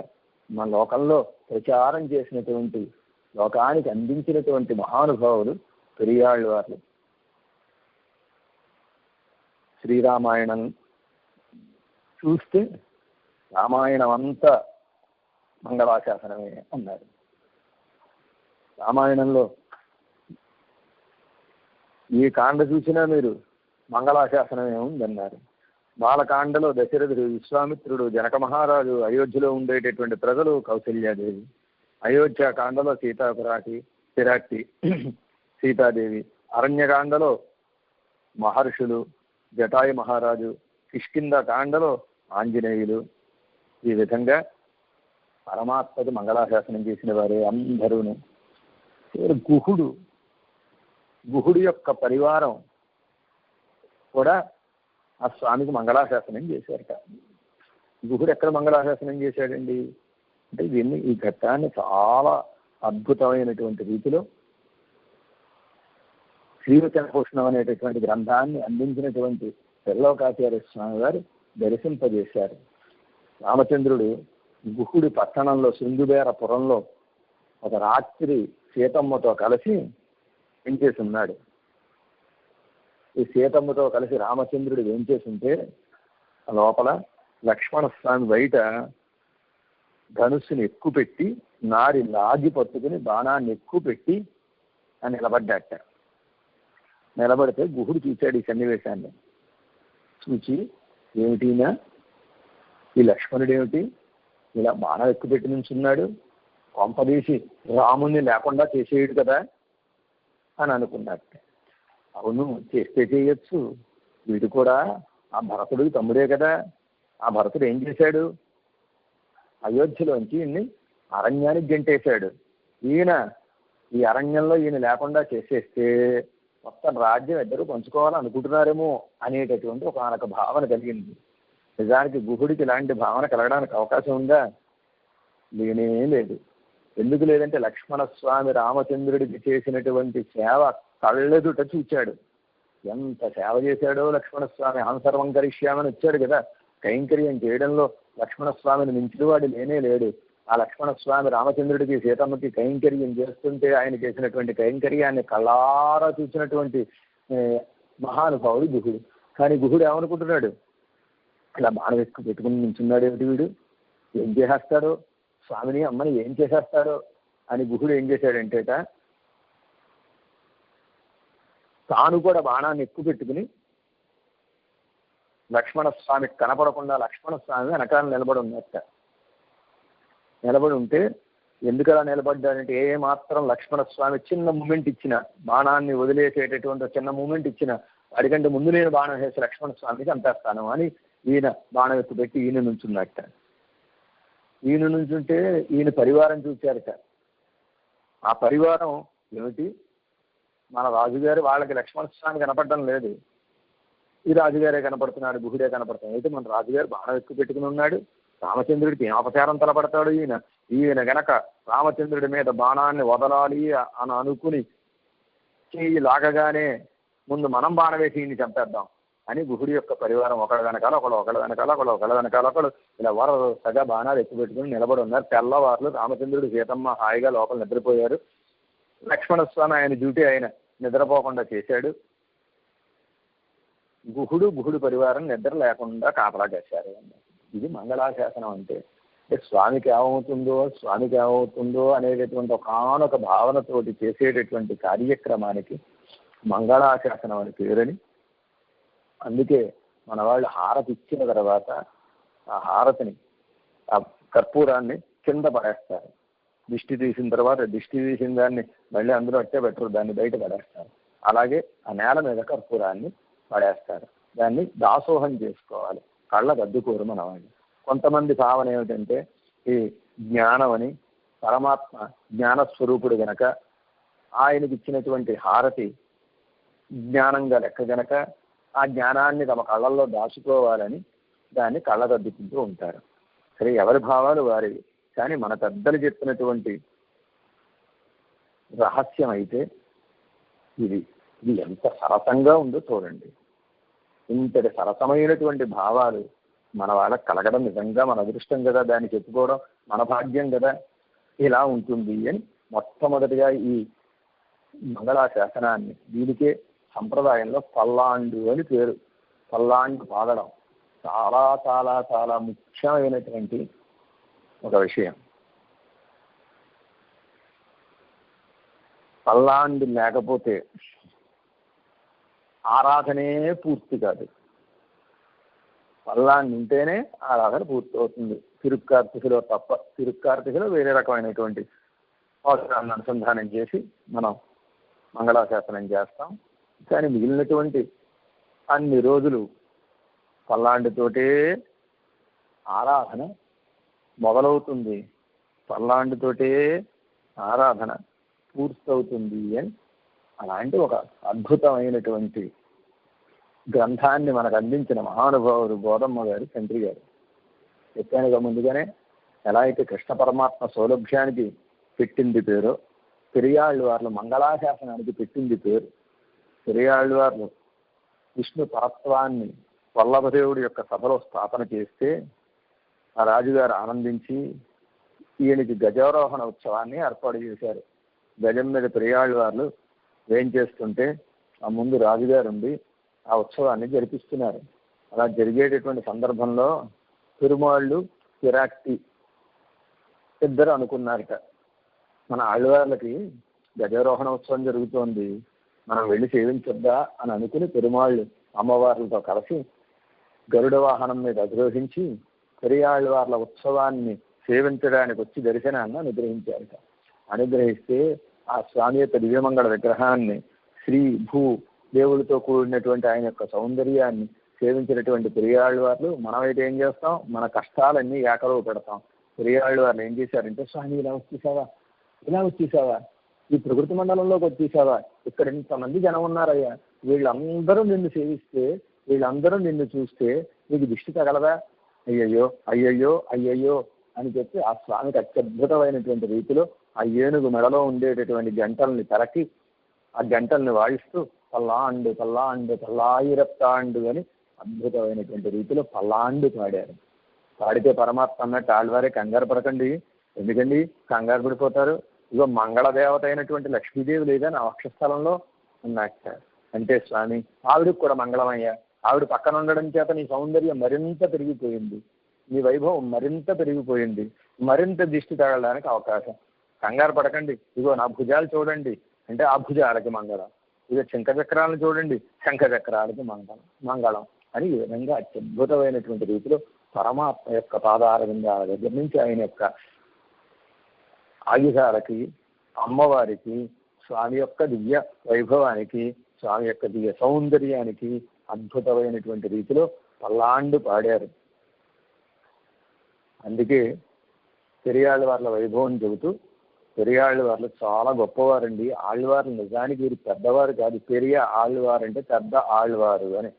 A: మన లోకంలో ప్రచారం చేసినటువంటి, లోకానికి అందించినటువంటి మహానుభావులు పెరియాళ్వార్లు. శ్రీరామాయణం చూస్తే రామాయణం అంతా మంగళాశాసనమే అన్నారు. రామాయణంలో ఈ కాండ చూసినా మీరు మంగళాశాసనమే ఉందన్నారు. బాలకాండలో దశరథుడు, విశ్వామిత్రుడు, జనక మహారాజు, అయోధ్యలో ఉండేటటువంటి ప్రజలు, కౌసల్యాదేవి, అయోధ్యాకాండలో పిరాట్టి సీతాదేవి, అరణ్యకాండలో మహర్షులు, జటాయు మహారాజు, కిష్కింద కాండలో ఆంజనేయులు. ఈ విధంగా పరమాత్మకు మంగళాశాసనం చేసిన వారే అందరూను. గుహుడు యొక్క పరివారం కూడా ఆ స్వామికి మంగళాశాసనం చేశారట. గుహుడు ఎక్కడ మంగళాశాసనం చేశాడండి అంటే ఈ ఘట్టాన్ని చాలా అద్భుతమైనటువంటి రీతిలో శ్రీవచన భూషణం అనేటటువంటి గ్రంథాన్ని అందించినటువంటి త్రిలోకాచార్య స్వామి వారు దర్శింపజేశారు. రామచంద్రుడు గుహుడి పట్టణంలో సింధుబేరపురంలో ఒక రాత్రి సీతమ్మతో కలిసి వెంచేసి ఉన్నాడు. ఈ సీతమ్మతో కలిసి రామచంద్రుడు వెంచేసి ఉంటే లోపల లక్ష్మణస్వామి బయట ధనుస్సుని ఎక్కుపెట్టి నారి లాగి పట్టుకుని బాణాన్ని ఎక్కుపెట్టి నిలబడ్డాట. నిలబడితే గుహుడు చూశాడు ఈ సన్నివేశాన్ని. చూచి ఏమిటినా ఈ లక్ష్మణుడు ఏమిటి ఇలా బాణం ఎక్కుపెట్టి నుంచున్నాడు, కొంపదీసి రాముణ్ణి లేకుండా చేసేయడు కదా అని అనుకున్నట్ట. అవును, చేస్తే చేయొచ్చు, వీడు కూడా ఆ భరతుడికి తమ్ముడే కదా. ఆ భరతుడు ఏం చేశాడు, అయోధ్యలోంచి ఈయన్ని అరణ్యానికి గెంటేశాడు. ఈయన ఈ అరణ్యంలో ఈయన లేకుండా చేసేస్తే మొత్తం రాజ్యం ఇద్దరు పంచుకోవాలనుకుంటున్నారేమో అనేటటువంటి ఒక భావన కలిగింది. నిజానికి గుహుడికి ఇలాంటి భావన కలగడానికి అవకాశం ఉందా? లేనే లేదు. ఎందుకు లేదంటే లక్ష్మణస్వామి రామచంద్రుడికి చేసినటువంటి సేవ కళ్ళెదుట చూచాడు. ఎంత సేవ చేశాడో లక్ష్మణస్వామి. ఆంసర్వం కరిష్యామని వచ్చాడు కదా, కైంకర్యం చేయడంలో లక్ష్మణస్వామిని మించిన వాడు లేనే లేడు. ఆ లక్ష్మణస్వామి రామచంద్రుడికి సీతమ్మకి కైంకర్యం చేస్తుంటే ఆయన చేసినటువంటి కైంకర్యాన్ని కళ్ళారా చూసినటువంటి మహానుభావుడు గుహుడు. కానీ గుహుడు ఏమనుకుంటున్నాడు, ఇలా బాణం ఎక్కువ పెట్టుకుని నించున్నాడు ఏమిటి వీడు, ఏం చేసేస్తాడో, స్వామిని అమ్మని ఏం చేసేస్తాడో అని గుహుడు ఏం చేశాడంటేట తాను కూడా బాణాన్ని ఎక్కువ పెట్టుకుని లక్ష్మణస్వామికి కనపడకుండా లక్ష్మణస్వామి వెనకాల నిలబడి ఉన్నట్ట. నిలబడి ఉంటే ఎందుకలా నిలబడ్డాడంటే ఏ మాత్రం లక్ష్మణస్వామి చిన్న మూమెంట్ ఇచ్చిన, బాణాన్ని వదిలేసేటటువంటి చిన్న మూమెంట్ ఇచ్చిన వాడికంటే ముందు నేను బాణం వేసి లక్ష్మణస్వామికి చంపేస్తాను అని ఈయన బాణం ఎక్కువ పెట్టి ఈయన నుంచున్నట్ట. ఈయన నుంచుంటే ఈయన పరివారం చూచారట. ఆ పరివారం ఏమిటి, మన రాజుగారు వాళ్ళకి లక్ష్మణస్వామి కనపడడం లేదు, ఈ రాజుగారే కనపడుతున్నాడు, గుహుడే కనపడుతున్నాడు. అయితే మన రాజుగారు బాణం ఎక్కువ పెట్టుకుని ఉన్నాడు, రామచంద్రుడికి ఏం అపచారం తలపడతాడు ఈయన గనక రామచంద్రుడి మీద బాణాన్ని వదలాలి అని అనుకుని చెయ్యి లాగగానే ముందు మనం బాణం వేసి ఈయన్ని చంపేద్దాం అని గుహుడి యొక్క పరివారం ఒకళ్ళ వెనకాల ఒకళ్ళు ఇలా వరసగా బాణాలు ఎక్కువ పెట్టుకుని నిలబడి ఉన్నారు. తెల్లవారులు రామచంద్రుడు సీతమ్మ హాయిగా లోపల నిద్రపోయారు. లక్ష్మణస్వామి ఆయన డ్యూటీ ఆయన నిద్రపోకుండా చేశాడు. గుహుడు పరివారం నిద్ర లేకుండా కాపలా చేశారు. ఇది మంగళాశాసనం అంటే స్వామికి ఏమవుతుందో అనేటటువంటి ఒకనొక భావనతోటి చేసేటటువంటి కార్యక్రమానికి మంగళాశాసనం అని పేరని. అందుకే మన వాళ్ళు హారతి ఇచ్చిన తర్వాత ఆ హారతిని, ఆ కర్పూరాన్ని కింద పడేస్తారు. దిష్టి తీసిన తర్వాత దిష్టి తీసిన దాన్ని మళ్ళీ అందులో అట్టే పెట్టరు, దాన్ని బయట పడేస్తారు. అలాగే ఆ నేల మీద కర్పూరాన్ని పడేస్తారు. దాన్ని దాసోహం చేసుకోవాలి, కళ్ళకు అద్దుకోరు మన వాళ్ళు. కొంతమంది భావన ఏమిటంటే ఈ జ్ఞానం అని, పరమాత్మ జ్ఞానస్వరూపుడు గనక ఆయనకి ఇచ్చినటువంటి హారతి జ్ఞానంగా లెక్క గనక ఆ జ్ఞానాన్ని తమ కళ్ళల్లో దాచుకోవాలని దాన్ని కళ్ళదద్దుకుంటూ ఉంటారు. సరే, ఎవరి భావాలు వారివి. కానీ మన పెద్దలు చెప్పినటువంటి రహస్యం అయితే ఇది ఎంత సరసంగా ఉందో చూడండి. ఇంతటి సరసమైనటువంటి భావాలు మన వాళ్ళకి కలగడం నిజంగా మన అదృష్టం కదా, దాన్ని చెప్పుకోవడం మన భాగ్యం కదా. ఇలా ఉంటుంది అని మొట్టమొదటిగా ఈ మంగళాశాసనాన్ని, దీనికే సంప్రదాయంలో పల్లాండు అని పేరు. పల్లాండు పాడడం చాలా చాలా చాలా ముఖ్యమైనటువంటి ఒక విషయం. పల్లాండి లేకపోతే ఆరాధనే పూర్తి కాదు. పల్లాండి ఉంటేనే ఆరాధన పూర్తి అవుతుంది. తిరుక్కార్తికలో తప్ప. తిరుక్కార్తికలో వేరే రకమైనటువంటి అవసరాన్ని అనుసంధానం చేసి మనం మంగళాశాసనం చేస్తాం. కానీ మిగిలినటువంటి అన్ని రోజులు పల్లాండితోటే ఆరాధన మొదలవుతుంది, పల్లాండితోటే ఆరాధన పూర్తవుతుంది అని అలాంటి ఒక అద్భుతమైనటువంటి గ్రంథాన్ని మనకు అందించిన మహానుభావుడు బోధమ్మ గారు, తండ్రి గారు. చెప్పానుగా ముందుగానే, ఎలా అయితే కృష్ణ పరమాత్మ సౌలభ్యానికి పెట్టింది పేరు, పెరియాళ్ళవార్లు మంగళాశాసనానికి పెట్టింది పేరు. పెరియాళ్ళవార్లు విష్ణు పరత్వాన్ని వల్లభదేవుడి యొక్క సభలో స్థాపన చేస్తే ఆ రాజుగారు ఆనందించి ఈయనకి గజారోహణ ఉత్సవాన్ని ఏర్పాటు చేశారు. గజం మీద పెరియాళ్ళవార్లు ఏం చేస్తుంటే ఆ ముందు రాజుగారు ఉండి ఆ ఉత్సవాన్ని జరిపిస్తున్నారు. అలా జరిగేటటువంటి సందర్భంలో తిరుమాళ్ళు పిరాక్తి ఇద్దరు అనుకున్నారట, మన ఆళ్ళవార్లకి గజారోహణ ఉత్సవం జరుగుతోంది, మనం వెళ్ళి సేవించొద్దా అని అనుకుని పెరుమాళ్ళు అమ్మవార్లతో కలిసి గరుడ వాహనం మీద అధిరోహించి పెరియాళ్ళవార్ల ఉత్సవాన్ని సేవించడానికి వచ్చి దర్శనాన్ని అనుగ్రహించారట. అనుగ్రహిస్తే ఆ స్వామి యొక్క దివ్యమంగళ విగ్రహాన్ని, శ్రీ భూ దేవుడితో కూడినటువంటి ఆయన యొక్క సౌందర్యాన్ని సేవించినటువంటి పెరియాళ్ళవార్లు మనమైతే ఏం చేస్తాం, మన కష్టాలన్నీ ఏకరవు పెడతాం. పెరియాళ్ళవార్లు ఏం చేశారంటే, స్వామి ఇలా వచ్చేసావా, ఈ ప్రకృతి మండలంలోకి వచ్చేసావా, ఇక్కడ ఇంతమంది జనం ఉన్నారయ్యా, వీళ్ళందరూ నిన్ను సేవిస్తే, వీళ్ళందరూ నిన్ను చూస్తే నీకు దిష్టి తగలదా, అయ్యయ్యో అయ్యయ్యో అయ్యయ్యో అని చెప్పి ఆ స్వామికి అత్యద్భుతమైనటువంటి రీతిలో ఆ ఏనుగు మెడలో ఉండేటటువంటి గంటల్ని తరకి ఆ గంటల్ని వాయిస్తూ పల్లాండు పల్లాండు పల్లాయిరప్తాండు అని అద్భుతమైనటువంటి రీతిలో పల్లాండు పాడారు. పాడితే పరమాత్మ అన్నట్టు ఆళ్వారే కంగారు పడకండి, ఎందుకండి కంగారు పడిపోతారు, ఇగో మంగళదేవత అయినటువంటి లక్ష్మీదేవి లేదా నా వక్షస్థలంలో ఉన్నట్ట అంటే స్వామి ఆవిడకి కూడా మంగళమయ్యా, ఆవిడ పక్కన ఉండడం చేత నీ సౌందర్యం మరింత పెరిగిపోయింది, నీ వైభవం మరింత పెరిగిపోయింది, మరింత దిష్టి తగలడానికి అవకాశం, కంగారు పడకండి, ఇగో నా భుజాలు చూడండి అంటే ఆ భుజాలకి మంగళం, ఇక శంఖచక్రాలను చూడండి శంఖచక్రాలకి మంగళం అని ఈ విధంగా అత్యద్భుతమైనటువంటి రీతిలో పరమాత్మ యొక్క పాదారవిందాల దగ్గర నుంచి ఆయన యొక్క ఆయుధాలకి, అమ్మవారికి, స్వామి యొక్క దివ్య వైభవానికి, స్వామి యొక్క దివ్య సౌందర్యానికి అద్భుతమైనటువంటి రీతిలో పల్లాండు పాడారు. అందుకే పెరియాళ్ళవార్ల వైభవం చెబుతూ, పెరియాళ్ళవార్లు చాలా గొప్పవారండి, ఆళ్ళవార్లు నిజానికి వీరు పెద్దవారు కాదు, పెరియ ఆళ్ళవారు అంటే పెద్ద ఆళ్ళవారు అని.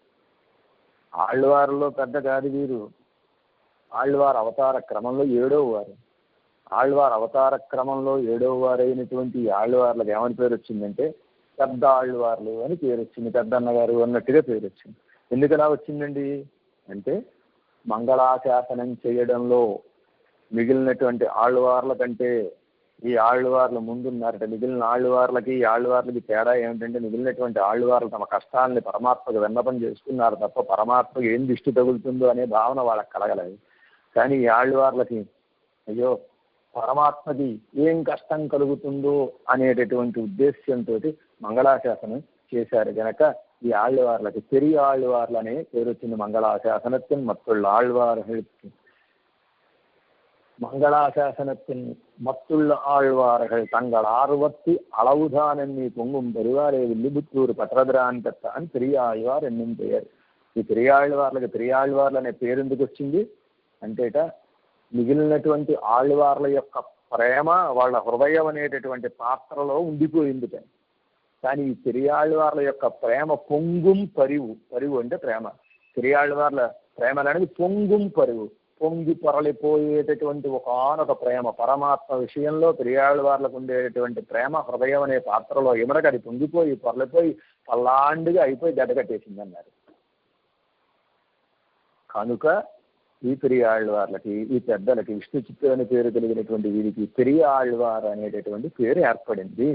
A: ఆళ్ళవారులో పెద్ద కాదు వీరు, ఆళ్ళవారు అవతార క్రమంలో 7వ వారు. ఆళ్ళవారు అవతార క్రమంలో 7వ వారైనటువంటి ఆళ్ళవార్లకు ఏమని పేరు వచ్చిందంటే పెద్ద ఆళ్ళవార్లు అని పేరు వచ్చింది, పెద్దన్నగారు అన్నట్టుగా పేరు వచ్చింది. ఎందుకు ఎలా వచ్చిందండి అంటే, మంగళాశాసనం చేయడంలో మిగిలినటువంటి ఆళ్ళవార్ల కంటే ఈ ఆళ్ళవార్లు ముందున్నారట. మిగిలిన ఆళ్ళవార్లకి ఈ ఆళ్ళవార్లకి తేడా ఏమిటంటే, మిగిలినటువంటి ఆళ్ళవార్లు తమ కష్టాలని పరమాత్మకు విన్నపం చేసుకున్నారు తప్ప పరమాత్మకు ఏం దిష్టి తగులుతుందో అనే భావన వాళ్ళకి కలగలేదు. కానీ ఈ ఆళ్ళవార్లకి అయ్యో పరమాత్మకి ఏం కష్టం కలుగుతుందో అనేటటువంటి ఉద్దేశ్యంతో మంగళాశాసనం చేశారు కనుక ఈ ఆళ్ళవార్లకి పెరియ ఆళ్ళవార్లు అనే పేరు వచ్చింది. మంగళాశాసనத்தின் మత్తుள்ள ஆழ்வார்களுக்கு மங்களாசாசனத்தின் மத்துள்ள ஆழ்வார்கள் தங்கள் ஆர்வத்து அளவுதானெண்ணி பொங்கும் பெருவாரே வில்லிபுத்தூர் పట్రద్రాన్ అని పెరియ ఆళ్వార్ ఎన్నిం పేరు. ఈ పెరియ ఆళ్వార్లకి పెరియ ఆళ్వార్లు అనే పేరు ఎందుకు వచ్చింది అంటేట, మిగిలినటువంటి ఆళ్వార్ల యొక్క ప్రేమ వాళ్ళ హృదయం అనేటటువంటి పాత్రలో ఉండిపోయింది. కానీ ఈ పెరియాళ్వార్ల యొక్క ప్రేమ పొంగుం పరివు, పరివు అంటే ప్రేమ, పెరియాళ్వార్ల ప్రేమ అనేది పొంగుం పరివు, పొంగి పొరలిపోయేటటువంటి ఒకనొక ప్రేమ. పరమాత్మ విషయంలో పెరియాళ్వార్లకు ఉండేటటువంటి ప్రేమ హృదయం అనే పాత్రలో ఎమరక అది పొంగిపోయి పొరలిపోయి పల్లాండుగా అయిపోయి గడ్డకట్టేసింది అన్నారు. కనుక ఈ పెరియాళ్వార్లకి, ఈ పెద్దలకి, విష్ణు చిత్తు అనే పేరు కలిగినటువంటి వీరికి పెరియ ఆళ్వార్ అనేటటువంటి పేరు ఏర్పడింది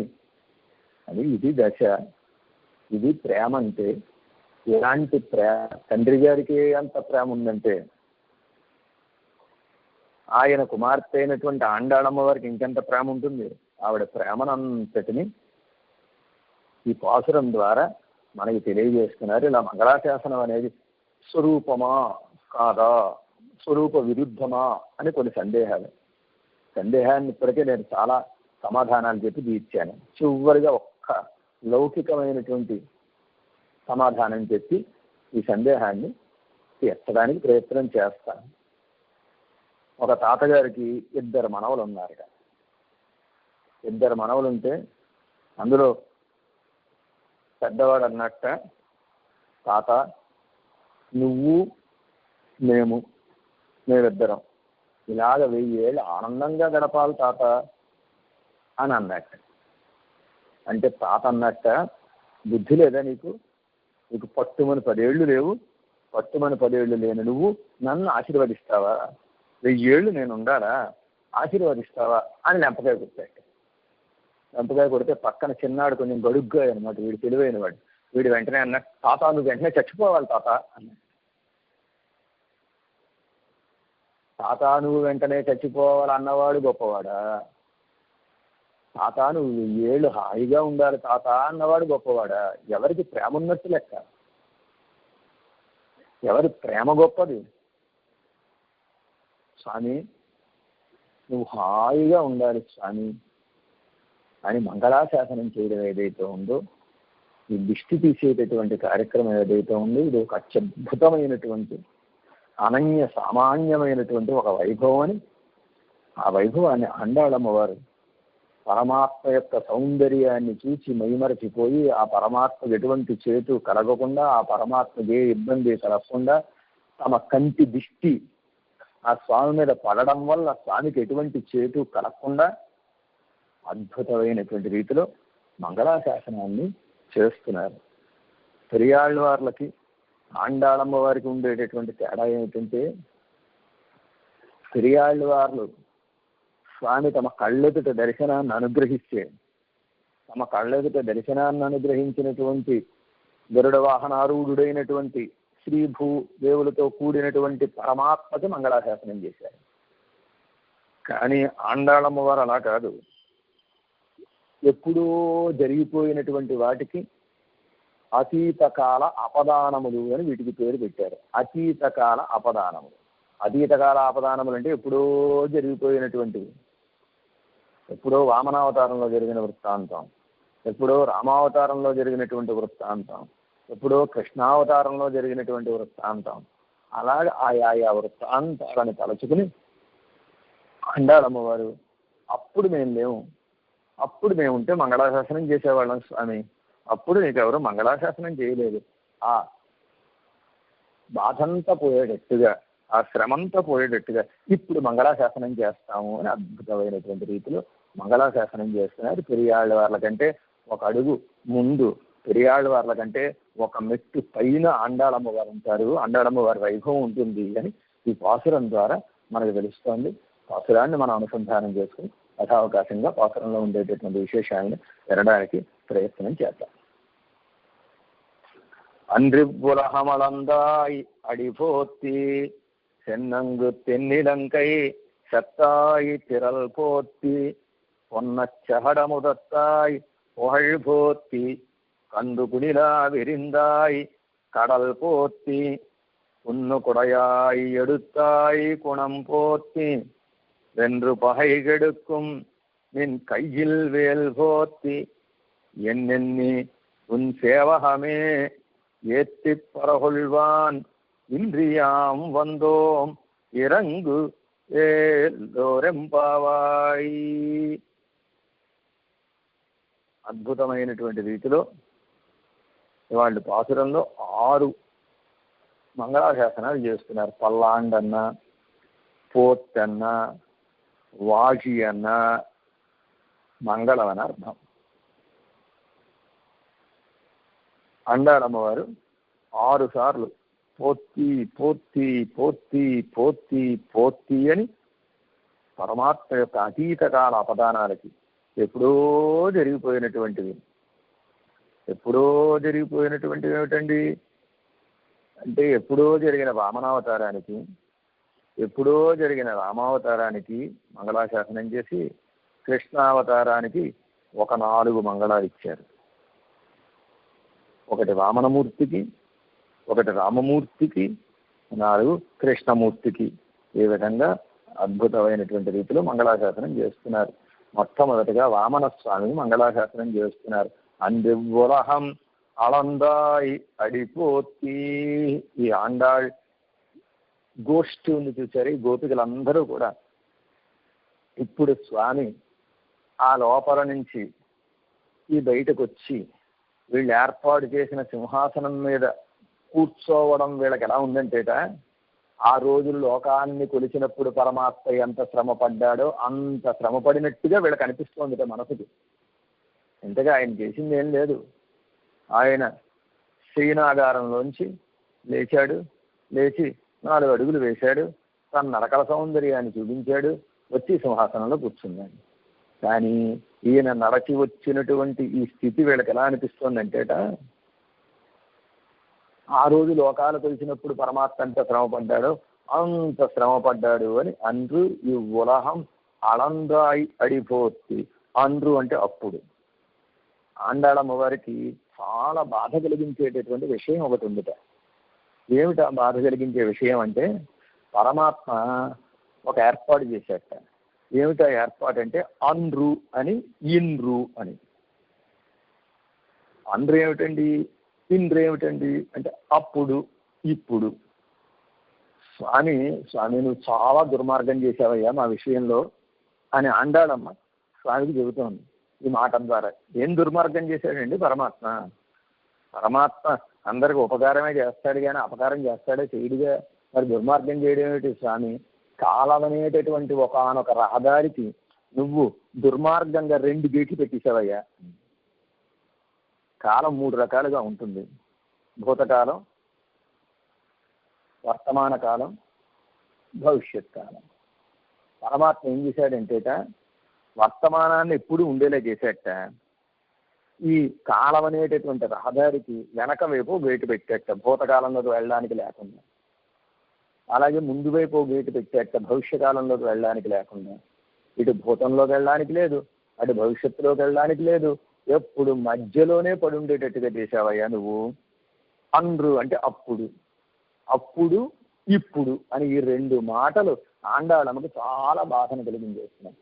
A: అని. ఇది దశ, ఇది ప్రేమ. అంటే ఎలాంటి ప్రేమ, తండ్రి గారికి అంత ప్రేమ ఉందంటే ఆయన కుమార్తె అయినటువంటి ఆండాళమ్మ వారికి ఇంకెంత ప్రేమ ఉంటుంది. ఆవిడ ప్రేమనంతటిని ఈ పాసురం ద్వారా మనకి తెలియజేస్తున్నారు. ఇలా మంగళాశాసనం అనేది స్వరూపమా కాదా, స్వరూప విరుద్ధమా అని కొన్ని సందేహాన్ని ఇప్పటికే నేను చాలా సమాధానాలు చెప్పి తీర్చాను. చివరిగా ఒక్క లౌకికమైనటువంటి సమాధానం చెప్పి ఈ సందేహాన్ని తీర్చడానికి ప్రయత్నం చేస్తాను. ఒక తాతగారికి 2 మనవలు ఉన్నారట. 2 మనవలు ఉంటే అందులో పెద్దవాడు అన్నట్ట, తాత నువ్వు మేమిద్దరం ఇలాగ 1000 ఏళ్ళు ఆనందంగా గడపాలి తాత అని అన్నట్ట. అంటే తాత అన్నట్ట, బుద్ధి లేదా నీకు పట్టుమని 10 ఏళ్ళు లేవు, పట్టుమని 10 ఏళ్ళు లేని నువ్వు నన్ను ఆశీర్వదిస్తావా, 1000 ఏళ్ళు నేను ఉండాలా, ఆశీర్వదిస్తావా అని లెంపకాయ కొట్టాడు. లెంపకాయ కొడితే పక్కన చిన్నాడు కొంచెం గడుగ్గా అనమాట, వీడు తెలివైన వాడు. వీడు వెంటనే అన్నట్టు, తాత నువ్వు వెంటనే చచ్చిపోవాలి తాత అన్నాడు. తాత నువ్వు వెంటనే చచ్చిపోవాలి అన్నవాడు గొప్పవాడా, తాత నువ్వు 1000 ఏళ్ళు హాయిగా ఉండాలి తాత అన్నవాడు గొప్పవాడా? ఎవరికి ప్రేమ ఉన్నట్టు లెక్క, ఎవరి ప్రేమ గొప్పది? స్వామి నువ్వు హాయిగా ఉండాలి స్వామి అని మంగళాశాసనం చేయడం ఏదైతే ఉందో, ఈ దిష్టి తీసేటటువంటి కార్యక్రమం ఏదైతే ఉందో, ఇది ఒక అత్యద్భుతమైనటువంటి అనన్య సామాన్యమైనటువంటి ఒక వైభవం అని, ఆ వైభవాన్ని ఆండాళమ్మ వారు పరమాత్మ యొక్క సౌందర్యాన్ని చూసి మైమరచిపోయి, ఆ పరమాత్మకు ఎటువంటి చేటు కలగకుండా, ఆ పరమాత్మకి ఏ ఇబ్బంది కలగకుండా, తమ కంటి దిష్టి ఆ స్వామి మీద పడడం వల్ల స్వామికి ఎటువంటి చేటు కలగకుండా అద్భుతమైనటువంటి రీతిలో మంగళాశాసనాన్ని చేస్తున్నారు. పెరియాళ్ళవార్లకి ఆండాళమ్మ వారికి ఉండేటటువంటి తేడా ఏమిటంటే, పెరియాళ్ళవార్లు స్వామి తమ కళ్ళెదుట దర్శనాన్ని అనుగ్రహిస్తే, తమ కళ్ళెదుట దర్శనాన్ని అనుగ్రహించినటువంటి గరుడ వాహనారూఢుడైనటువంటి శ్రీభూ దేవులతో కూడినటువంటి పరమాత్మకి మంగళాశాసనం చేశారు. కానీ ఆండాళమ్మ వారు అలా కాదు, ఎప్పుడో జరిగిపోయినటువంటి వాటికి అతీతకాల అపదానములు అని వీటికి పేరు పెట్టారు. అతీతకాల అపదానములు. అతీతకాల అపదానములు అంటే ఎప్పుడో జరిగిపోయినటువంటివి. ఎప్పుడో వామనావతారంలో జరిగిన వృత్తాంతం, ఎప్పుడో రామావతారంలో జరిగినటువంటి వృత్తాంతం, ఎప్పుడో కృష్ణావతారంలో జరిగినటువంటి వృత్తాంతం, అలాగే ఆయా వృత్తాంతాలను తలచుకుని ఆండాళమ్మ వారు అప్పుడు మేము లేము, అప్పుడు మేము ఉంటే మంగళాశాసనం చేసేవాళ్ళం స్వామి, అప్పుడు నీకెవరు మంగళాశాసనం చేయలేదు, ఆ బాధంతా పోయేటట్టుగా, ఆ శ్రమంతా పోయేటట్టుగా ఇప్పుడు మంగళాశాసనం చేస్తాము అని అద్భుతమైనటువంటి రీతిలో మంగళాశాసనం చేస్తున్నారు. పెరియాళ్ళ వాళ్ళకంటే ఒక అడుగు ముందు, పెరియాళ్ళ వాళ్ళకంటే ఒక మెట్టు పైన ఆండాళమ్మ వారు ఉంటారు, ఆండాళమ్మ వారి వైభవం ఉంటుంది అని ఈ పాసురం ద్వారా మనకు తెలుస్తోంది. పాసురాన్ని మనం అనుసంధానం చేసుకుని యథావకాశంగా పాసురంలో ఉండేటటువంటి విశేషాలను వినడానికి ప్రయత్నం చేద్దాం. அன்றிவ்வுலகமளந்தாய் அடிபோத்தி சென்னங்கு தென்னிலங்கை சத்தாய் திரள் போத்தி பொன்னச்சகடமுதத்தாய் புகழ் போத்தி கந்து குடிலா விரிந்தாய் கடல் போத்தி புன்னு குடையாய் எடுத்தாய் குணம் போத்தி வென்று பகை கெடுக்கும் நின் கையில் வேல் போத்தி என்னென்னி உன் சேவகமே ஏத்தி பரகொள்வான் இன்றியாம் வந்தோம் இறங்கு ఏలోరెంపావాయి. అద్భుతమైనటువంటి రీతిలో వాళ్ళు పాసురంలో 6 మంగళాశాసనాలు చేస్తున్నారు. పల్లాండన్న, పోత్తన్న, వాషి అన్న, మంగళం అని అర్థం. అండాళమ్మవారు 6 సార్లు పోత్తి పోత్తి పోత్తి పోత్తి పోత్తి అని పరమాత్మ యొక్క అతీతకాల అపదానాలకి ఎప్పుడో జరిగిపోయినటువంటివి ఏమిటండి అంటే, ఎప్పుడో జరిగిన వామనావతారానికి, ఎప్పుడో జరిగిన రామావతారానికి మంగళాశాసనం చేసి కృష్ణావతారానికి ఒక 4 మంగళాలు ఇచ్చారు. ఒకటి వామనమూర్తికి, ఒకటి రామమూర్తికి, 4 కృష్ణమూర్తికి. ఈ విధంగా అద్భుతమైనటువంటి రీతిలో మంగళాశాసనం చేస్తున్నారు. మొట్టమొదటిగా వామన స్వామిని మంగళాశాసనం చేస్తున్నారు. అందివ్వులహం అళందాయి అడిపోతి. ఈ ఆండాళ్ గోష్ఠి ఉంది చూసారు, ఈ గోపికలందరూ కూడా ఇప్పుడు స్వామి ఆ లోపల నుంచి ఈ బయటకు వచ్చి వీళ్ళు ఏర్పాటు చేసిన సింహాసనం మీద కూర్చోవడం వీళ్ళకి ఎలా ఉందంటేట, ఆ రోజులు లోకాన్ని కొలిచినప్పుడు పరమాత్మ ఎంత శ్రమ పడ్డాడో అంత శ్రమ పడినట్టుగా వీళ్ళకి అనిపిస్తోందిట మనసుకి. ఇంతగా ఆయన చేసింది ఏం లేదు. ఆయన శ్రీనాగారంలోంచి లేచాడు, లేచి 4 అడుగులు వేశాడు, తన నరకల సౌందర్యాన్ని చూపించాడు, వచ్చి సింహాసనంలో కూర్చున్నాడు. కానీ ఈయన నరచి వచ్చినటువంటి ఈ స్థితి వీళ్ళకి ఎలా అనిపిస్తోందంటేట, ఆ రోజు లోకాలు కొలిచినప్పుడు పరమాత్మ ఎంత శ్రమ పడ్డాడో అంత శ్రమ పడ్డాడు అని. అండ్రు ఈ ఉలహం అళందాయి అడిపోతి. అండ్రు అంటే అప్పుడు. ఆండాళమ్మ వారికి చాలా బాధ కలిగించేటటువంటి విషయం ఒకటి ఉందిట. ఏమిటా బాధ కలిగించే విషయం అంటే, పరమాత్మ ఒక ఏర్పాటు చేశాట. ఏమిటా ఏర్పాటు అంటే అండ్రు అని, ఇన్రు అని. అండ్రు ఏమిటండి, ఇంద్రు ఏమిటండి అంటే అప్పుడు, ఇప్పుడు. స్వామి నువ్వు చాలా దుర్మార్గం చేశావయ్యా మా విషయంలో అని ఆండాళమ్మ స్వామికి చెబుతోంది ఈ మాట ద్వారా. ఏం దుర్మార్గం చేశాడండి పరమాత్మ? పరమాత్మ అందరికి ఉపకారమే చేస్తాడు కానీ అపకారం చేస్తాడే చేయడుగా. మరి దుర్మార్గం చేయడం ఏమిటి స్వామి? కాలం అనేటటువంటి ఒకనొక రహదారికి నువ్వు దుర్మార్గంగా 2 గేట్లు పెట్టేశావయ్యా. కాలం 3 రకాలుగా ఉంటుంది. భూతకాలం, వర్తమాన కాలం, భవిష్యత్ కాలం. పరమాత్మ ఏం చేశాడంటేట, వర్తమానాన్ని ఎప్పుడు ఉండేలా చేసేట, ఈ కాలం అనేటటువంటి రహదారికి వెనక వైపు గేటు పెట్టేట, భూతకాలంలోకి వెళ్ళడానికి లేకుండా. అలాగే ముందు వైపు గేటు పెట్టేట, భవిష్యకాలంలోకి వెళ్ళడానికి లేకుండా. ఇటు భూతంలోకి వెళ్ళడానికి లేదు, అటు భవిష్యత్తులోకి వెళ్ళడానికి లేదు, ఎప్పుడు మధ్యలోనే పడి ఉండేటట్టుగా చేశావయ్యా నువ్వు. అండ్రు అంటే అప్పుడు, అప్పుడు ఇప్పుడు అని ఈ 2 మాటలు ఆండాళమ్మకు చాలా బాధను కలిగించేస్తున్నాయి.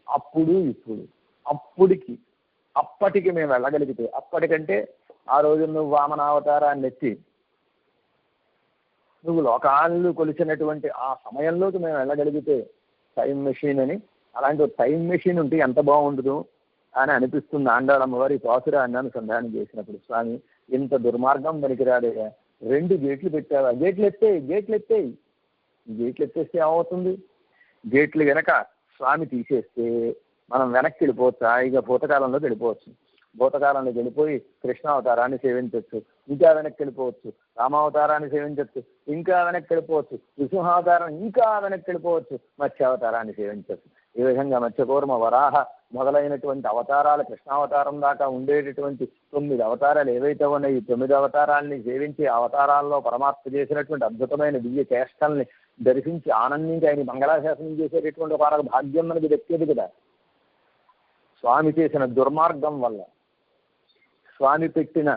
A: అప్పుడు ఇప్పుడు, అప్పుడికి అప్పటికి మేము వెళ్ళగలిగితే, అప్పటికంటే ఆ రోజు నువ్వు వామనావతారాన్ని ఎత్తి నువ్వు లోకాలు కొలిచినటువంటి ఆ సమయంలోకి మేము వెళ్ళగలిగితే, టైం మెషిన్ అని, అలాంటి టైం మెషిన్ ఉంటే ఎంత బాగుండదు అని అనిపిస్తుంది ఆండాళమ్మ వారి పాసురాన్ని అనుసంధానం చేసినప్పుడు. స్వామి ఇంత దుర్మార్గం పనికిరాదయ్యా, 2 గేట్లు పెట్టావా, గేట్లు ఎత్తేయి, గేట్లు ఎత్తేయి. గేట్లు ఎత్తేస్తే ఏమవుతుంది? గేట్లు వెనక స్వామి తీసేస్తే మనం వెనక్కి వెళ్ళిపోవచ్చు, హాయిగా భూతకాలంలోకి వెళ్ళిపోవచ్చు. భూతకాలంలోకి వెళ్ళిపోయి కృష్ణావతారాన్ని సేవించవచ్చు, ఇంకా వెనక్కి వెళ్ళిపోవచ్చు, రామావతారాన్ని సేవించవచ్చు, ఇంకా వెనక్కి వెళ్ళిపోవచ్చు, నృసింహావతారం ఇంకా వెనక్కి వెళ్ళిపోవచ్చు, మత్స్యావతారాన్ని సేవించవచ్చు. ఈ విధంగా మత్స్యకూర్మ, వరాహ మొదలైనటువంటి అవతారాలు కృష్ణావతారం దాకా ఉండేటటువంటి 9 అవతారాలు ఏవైతే ఉన్నాయో, ఈ 9 అవతారాలని సేవించి అవతారాల్లో పరమాత్మ చేసినటువంటి అద్భుతమైన దివ్య చేష్టల్ని దర్శించి ఆనందించి ఆయన మంగళాశాసనం చేసేటటువంటి ఒక భాగ్యం మనకి దక్కేది కదా. స్వామి చేసిన దుర్మార్గం వల్ల, స్వామి పెట్టిన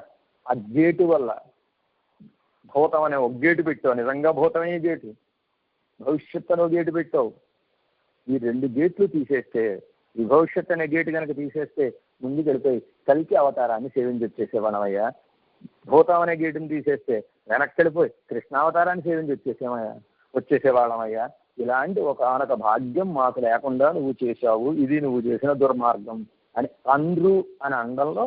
A: ఆ గేటు వల్ల, భూతం అనే ఒక గేటు పెట్టావు, నిజంగా భూతమే గేటు, భవిష్యత్తు అనే గేటు పెట్టావు. ఈ 2 గేట్లు తీసేస్తే, ఈ భవిష్యత్తు అనే గేటు కనుక తీసేస్తే ముందుకు వెళ్ళిపోయి కల్కి అవతారాన్ని సేవించొచ్చేసేవాళ్ళమయ్యా. భూతం అనే గేటుని తీసేస్తే వెనక్కి వెళ్ళిపోయి కృష్ణావతారాన్ని వచ్చేసేవాళ్ళమయ్యా. ఇలాంటి ఒకనొక భాగ్యం మాకు లేకుండా నువ్వు చేశావు, ఇది నువ్వు చేసిన దుర్మార్గం అని అండ్రు అని అండంలో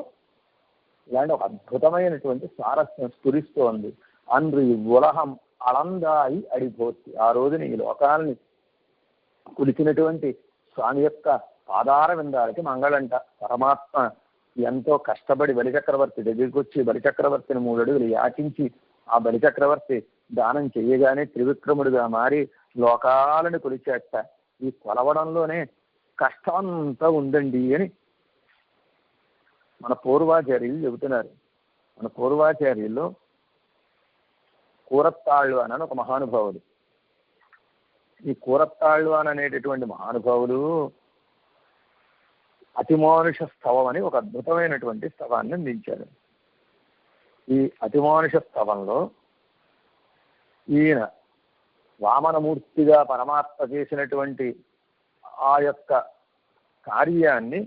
A: ఇలాంటి ఒక అద్భుతమైనటువంటి స్వారస్యం స్ఫురిస్తోంది. అండ్రు ఈ ఉలహం అళందాయి అడిపోతి. ఆ రోజున ఈ లోకాలని కులిచినటువంటి స్వామి యొక్క పాదార విందాలకి మంగళంట. పరమాత్మ ఎంతో కష్టపడి బలిచక్రవర్తి దగ్గరికి వచ్చి బలిచక్రవర్తిని 3 అడుగులు యాచించి ఆ బలిచక్రవర్తి దానం చేయగానే త్రివిక్రముడిగా మారి లోకాలను కొలిచేట. ఈ కొలవడంలోనే కష్టమంతా ఉందండి అని మన పూర్వాచార్యులు చెబుతున్నారు. మన పూర్వాచార్యుల్లో కూరత్తాళ్ళు అని ఒక మహానుభావుడు. ఈ కూరత్తాళ్ళు అనేటటువంటి మహానుభావులు అతిమానుష స్తవం అని ఒక అద్భుతమైనటువంటి స్తవాన్ని అందించారు. ఈ అతిమానుష స్తవంలో ఈయన వామనమూర్తిగా పరమాత్మ చేసినటువంటి ఆ యొక్క కార్యాన్ని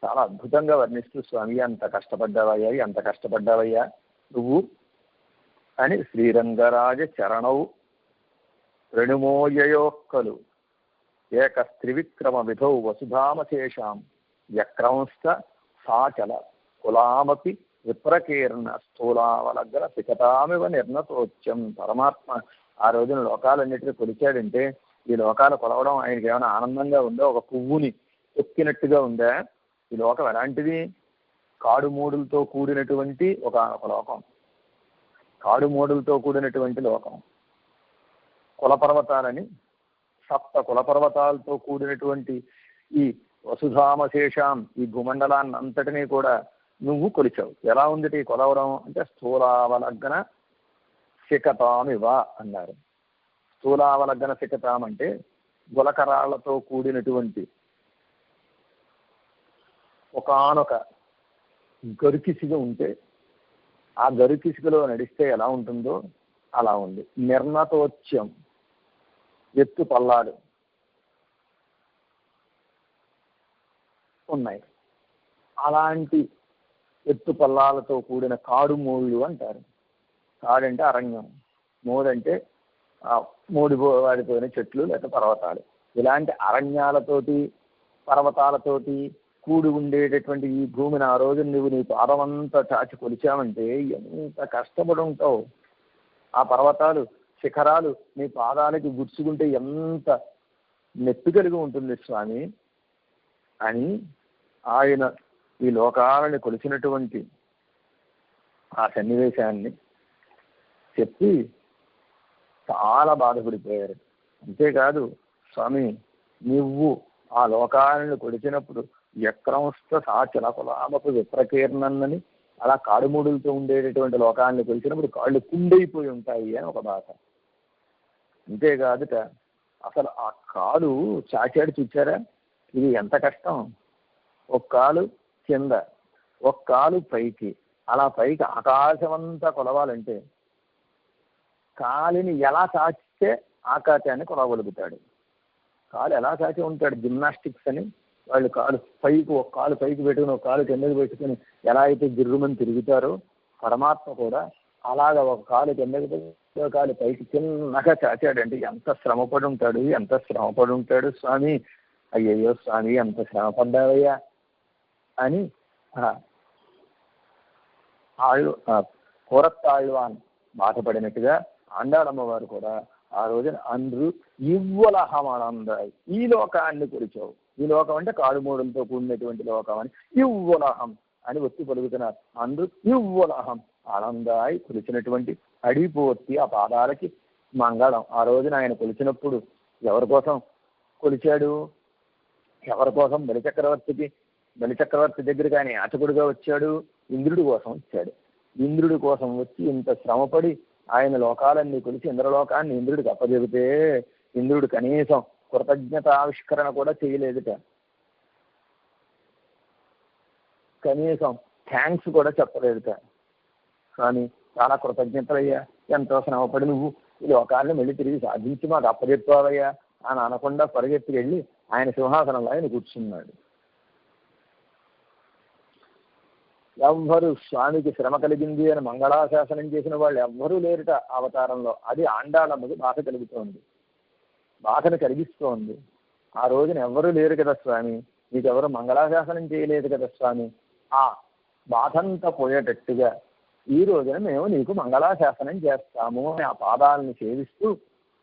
A: చాలా అద్భుతంగా వర్ణిస్తూ, స్వామి అంత కష్టపడ్డావయ్యా, ఎంత కష్టపడ్డావయ్యా నువ్వు అని శ్రీరంగరాజ చరణవు రణుమోయయోక్కలు ఏకస్త్రివిక్రమ విధౌ వసుధామశేషాం వ్యక్రంస్త సాచల కులామపి విప్రకీర్ణ స్థూలావలగ్ర పికటామివ నిర్ణతోచ్యం. పరమాత్మ ఆ రోజున లోకాలన్నిటిని కొలిచాడంటే ఈ లోకాలు కొలవడం ఆయనకి ఏమైనా ఆనందంగా ఉందా? ఒక పువ్వుని తొక్కినట్టుగా ఉందా? ఈ లోకం ఎలాంటిది? కాడుమూడులతో కూడినటువంటి ఒక లోకం, కాడుమూడులతో కూడినటువంటి లోకం. కులపర్వతాలని, సప్త కులపర్వతాలతో కూడినటువంటి ఈ వసుధామశేషాం, ఈ భూమండలాన్ని అంతటినీ కూడా నువ్వు కొలిచావు. ఎలా ఉంది ఈ కొలవడం అంటే స్థూలావలగ్న శిఖతామివ అన్నారు. స్థూలావలగ్న శిఖతాం అంటే గులకరాళ్లతో కూడినటువంటి ఒకానొక గరుకిసిగ ఉంటే ఆ గరుకిసిగలో నడిస్తే ఎలా ఉంటుందో అలా ఉంది. నిర్ణతోచ్యం, ఎత్తు పల్లాలు ఉన్నాయి. అలాంటి ఎత్తు పల్లాలతో కూడిన కాడు మోళ్ళు అంటారు. కాడంటే అరణ్యం, మోడంటే వాడిపోయిన చెట్లు లేదా పర్వతాలు. ఇలాంటి అరణ్యాలతోటి పర్వతాలతోటి కూడి ఉండేటటువంటి ఈ భూమిని ఆ రోజు నువ్వు నీ పాదమంతా చాచి కొలిచావంటే ఎంత కష్టపడి ఉంటావు. ఆ పర్వతాలు శిఖరాలు నీ పాదాలకి గుర్చుకుంటే ఎంత నొప్పి కలిగి ఉంటుంది స్వామి అని ఆయన ఈ లోకాలని కొలిచినటువంటి ఆ సన్నివేశాన్ని చెప్పి చాలా బాధపడిపోయారు. అంతేకాదు, స్వామి నువ్వు ఆ లోకాలను కొలిచినప్పుడు వ్యక్రంస్త సాచల కులామపు విప్రకీర్ణన్నని అలా కాడుమూడులతో ఉండేటటువంటి లోకాలను కొలిచినప్పుడు కాళ్ళు కుండైపోయి ఉంటాయి అని ఒక బాధ. అంతేకాదుట అసలు ఆ కాలు చాచాడు చూచారా, ఇది ఎంత కష్టం. ఒక కాలు కింద, ఒక కాలు పైకి, అలా పైకి ఆకాశమంతా కొలవాలంటే కాలిని ఎలా చాచితే ఆకాశాన్ని కొలవగలుగుతాడు. కాలు ఎలా చాచి ఉంటాడు? జిమ్నాస్టిక్స్ అని వాళ్ళు కాలు పైకి, ఒక కాలు పైకి పెట్టుకుని ఒక కాలు కిందకి పెట్టుకుని ఎలా అయితే గిర్రుమని తిరుగుతారో పరమాత్మ కూడా అలాగ ఒక కాలు కిందకి ఒక కాలు పైకి చిన్నగా చాచాడంటే ఎంత శ్రమపడి ఉంటాడు, ఎంత శ్రమపడి ఉంటాడు స్వామి. అయ్యయ్యో స్వామి ఎంత శ్రమపడ్డావయ్యా అని కూరత్తాళ్వాన్ బాధపడినట్టుగా ఆండాళమ్మ వారు కూడా ఆ రోజున అందరూ ఇవ్వలహమానందాయి, ఈ లోకాన్ని కొలిచావు. ఈ లోకం అంటే కాడుమూడులతో కూడినటువంటి లోకం అని ఇవ్వలహం అని వచ్చి పలుకుతున్నారు. అందరూ ఇవ్వలహం ఆనందాయి కొలిచినటువంటి అడిపోర్తి ఆ పాదాలకి మంగళం. ఆ రోజున ఆయన కొలిచినప్పుడు ఎవరి కోసం కొలిచాడు? ఎవరి కోసం? బలిచక్రవర్తి దగ్గరికి ఆయన యాచకుడిగా వచ్చాడు. ఇంద్రుడి కోసం వచ్చాడు. ఇంద్రుడి కోసం వచ్చి ఇంత శ్రమపడి ఆయన లోకాలన్నీ కొలిచి ఇంద్రలోకాన్ని ఇంద్రుడికి అప్పచెబితే ఇంద్రుడు కనీసం కృతజ్ఞతావిష్కరణ కూడా చేయలేదుట. కనీసం థ్యాంక్స్ కూడా చెప్పలేదుట. కానీ చాలా కృతజ్ఞతలయ్యా, ఎంతో శ్రమపడి నువ్వు ఈ లోకాన్ని మళ్ళీ తిరిగి సాధించి మాకు అప్పచెప్పావయ్యా అని అనకుండా పరిగెత్తి వెళ్ళి ఆయన సింహాసనంలో ఆయన కూర్చున్నాడు. ఎవ్వరు స్వామికి శ్రమ కలిగింది అని మంగళాశాసనం చేసిన వాళ్ళు ఎవ్వరూ లేరుట అవతారంలో. అది ఆండాళమ్మకి బాధ కలుగుతోంది, బాధను కలిగిస్తోంది. ఆ రోజున ఎవ్వరూ లేరు కదా స్వామి, నీకెవరు మంగళాశాసనం చేయలేదు కదా స్వామి. ఆ బాధంతా పోయేటట్టుగా ఈ రోజున మేము నీకు మంగళాశాసనం చేస్తాము అని ఆ పాదాలను సేవిస్తూ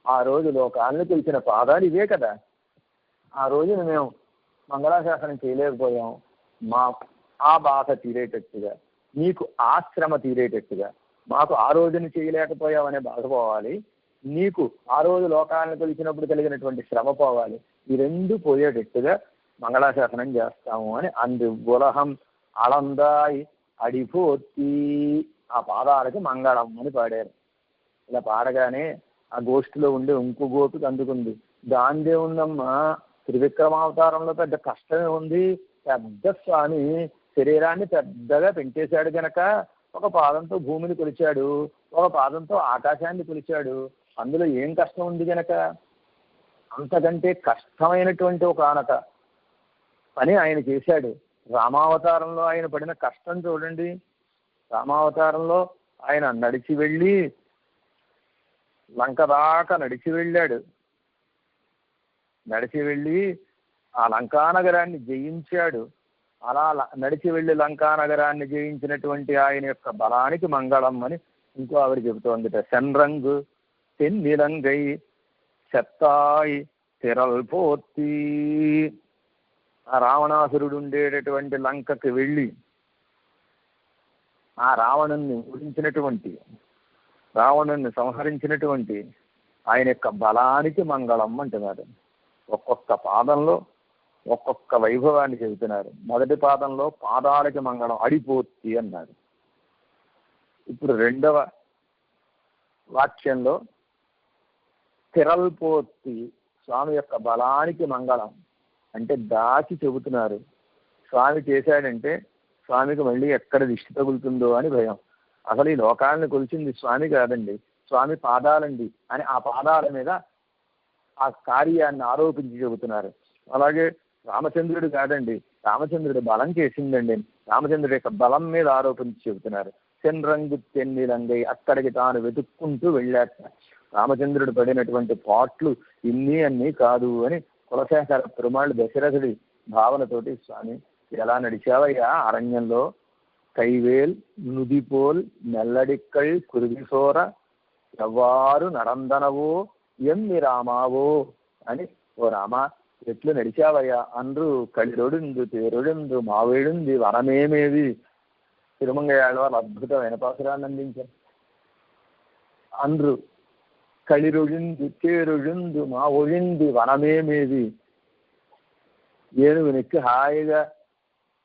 A: ఆ రోజు లోకాలను పిలిచిన పాదాలు ఇవే కదా. ఆ రోజున మేము మంగళాశాసనం చేయలేకపోయాం, మా ఆ బాధ తీరేటట్టుగా, నీకు ఆశ్రమ తీరేటట్టుగా, మాకు ఆ రోజున చేయలేకపోయావనే బాధ పోవాలి, నీకు ఆ రోజు లోకాలను కొలిచినప్పుడు కలిగినటువంటి శ్రమ పోవాలి. ఈ రెండు పోయేటట్టుగా మంగళాశాసనం చేస్తాము అని అందులహం అళందాయి అడిపోతి ఆ పాదాలకి మంగళం అని పాడారు. ఇలా పాడగానే ఆ గోష్ఠిలో ఉండే ఇంకో గోపికి అందుకుంది. దాందే ఉందమ్మా, త్రివిక్రమావతారంలో పెద్ద కష్టమే ఉంది. పెద్ద స్వామి శరీరాన్ని పెద్దగా పెంచేశాడు గనక ఒక పాదంతో భూమిని కొలిచాడు, ఒక పాదంతో ఆకాశాన్ని కొలిచాడు. అందులో ఏం కష్టం ఉంది గనక? అంతకంటే కష్టమైనటువంటి ఒక ఆనక పని ఆయన చేశాడు. రామావతారంలో ఆయన పడిన కష్టం చూడండి. రామావతారంలో ఆయన నడిచి వెళ్ళి లంక దాకా నడిచి వెళ్ళాడు. నడిచి వెళ్ళి ఆ లంకానగరాన్ని జయించాడు. అలా నడిచి వెళ్ళి లంకానగరాన్ని జయించినటువంటి ఆయన యొక్క బలానికి మంగళం అని ఇంకో ఆవిడ చెబుతోందిట. సెన్రంగు తెన్నిలంగై చెత్తాయి తిరల్పోతి. ఆ రావణాసురుడు ఉండేటటువంటి లంకకి వెళ్ళి ఆ రావణుణ్ణి ఓడించినటువంటి, రావణుణ్ణి సంహరించినటువంటి ఆయన యొక్క బలానికి మంగళం అంటున్నారు. ఒక్కొక్క పాదంలో ఒక్కొక్క వైభవాన్ని చెబుతున్నారు. మొదటి పాదంలో పాదాలకి మంగళం, అడిపోతి అన్నారు. ఇప్పుడు రెండవ వాక్యంలో తిరల్పోతి, స్వామి యొక్క బలానికి మంగళం అంటే దాచి చెబుతున్నారు. స్వామి చేశాడంటే స్వామికి మళ్ళీ ఎక్కడ దిష్టి తగులుతుందో అని భయం. అసలు ఈ లోకాలను కొలిచింది స్వామి కాదండి, స్వామి పాదాలండి అని ఆ పాదాల మీద ఆ కార్యాన్ని ఆరోపించి చెబుతున్నారు. అలాగే రామచంద్రుడు కాదండి, రామచంద్రుడు బలం చేసిందండి, రామచంద్రుడి యొక్క బలం మీద ఆరోపించి చెబుతున్నారు. సెన్రంగు తెన్నిలంగై, అక్కడికి తాను వెతుక్కుంటూ వెళ్ళాక రామచంద్రుడు పడినటువంటి పాట్లు ఇన్ని అన్నీ కాదు అని కులశేఖర పెరుమాళ్ళు దశరథుడి భావనతోటి, స్వామి ఎలా నడిచావయ్యా అరణ్యంలో, కైవేల్ నుదిపోల్ మెల్లడిక్కై కురిగిసోర ఎవ్వారు నరందనవో ఎమ్మి రామావో అని, ఓ రామా ఎట్లు నడిచావయ్యా అండ్రు కళిరొడిందు తేరొడిందు మావేడుంది వనమేమేవి. తిరుమంగయ్య వాళ్ళు అద్భుతమైన పాసురాన్ని అందించారు. అండ్రు కళిరొడిందు తేరొడిందు మా ఒడింది వనమేమేవి. ఏనుగు నెక్కి హాయిగా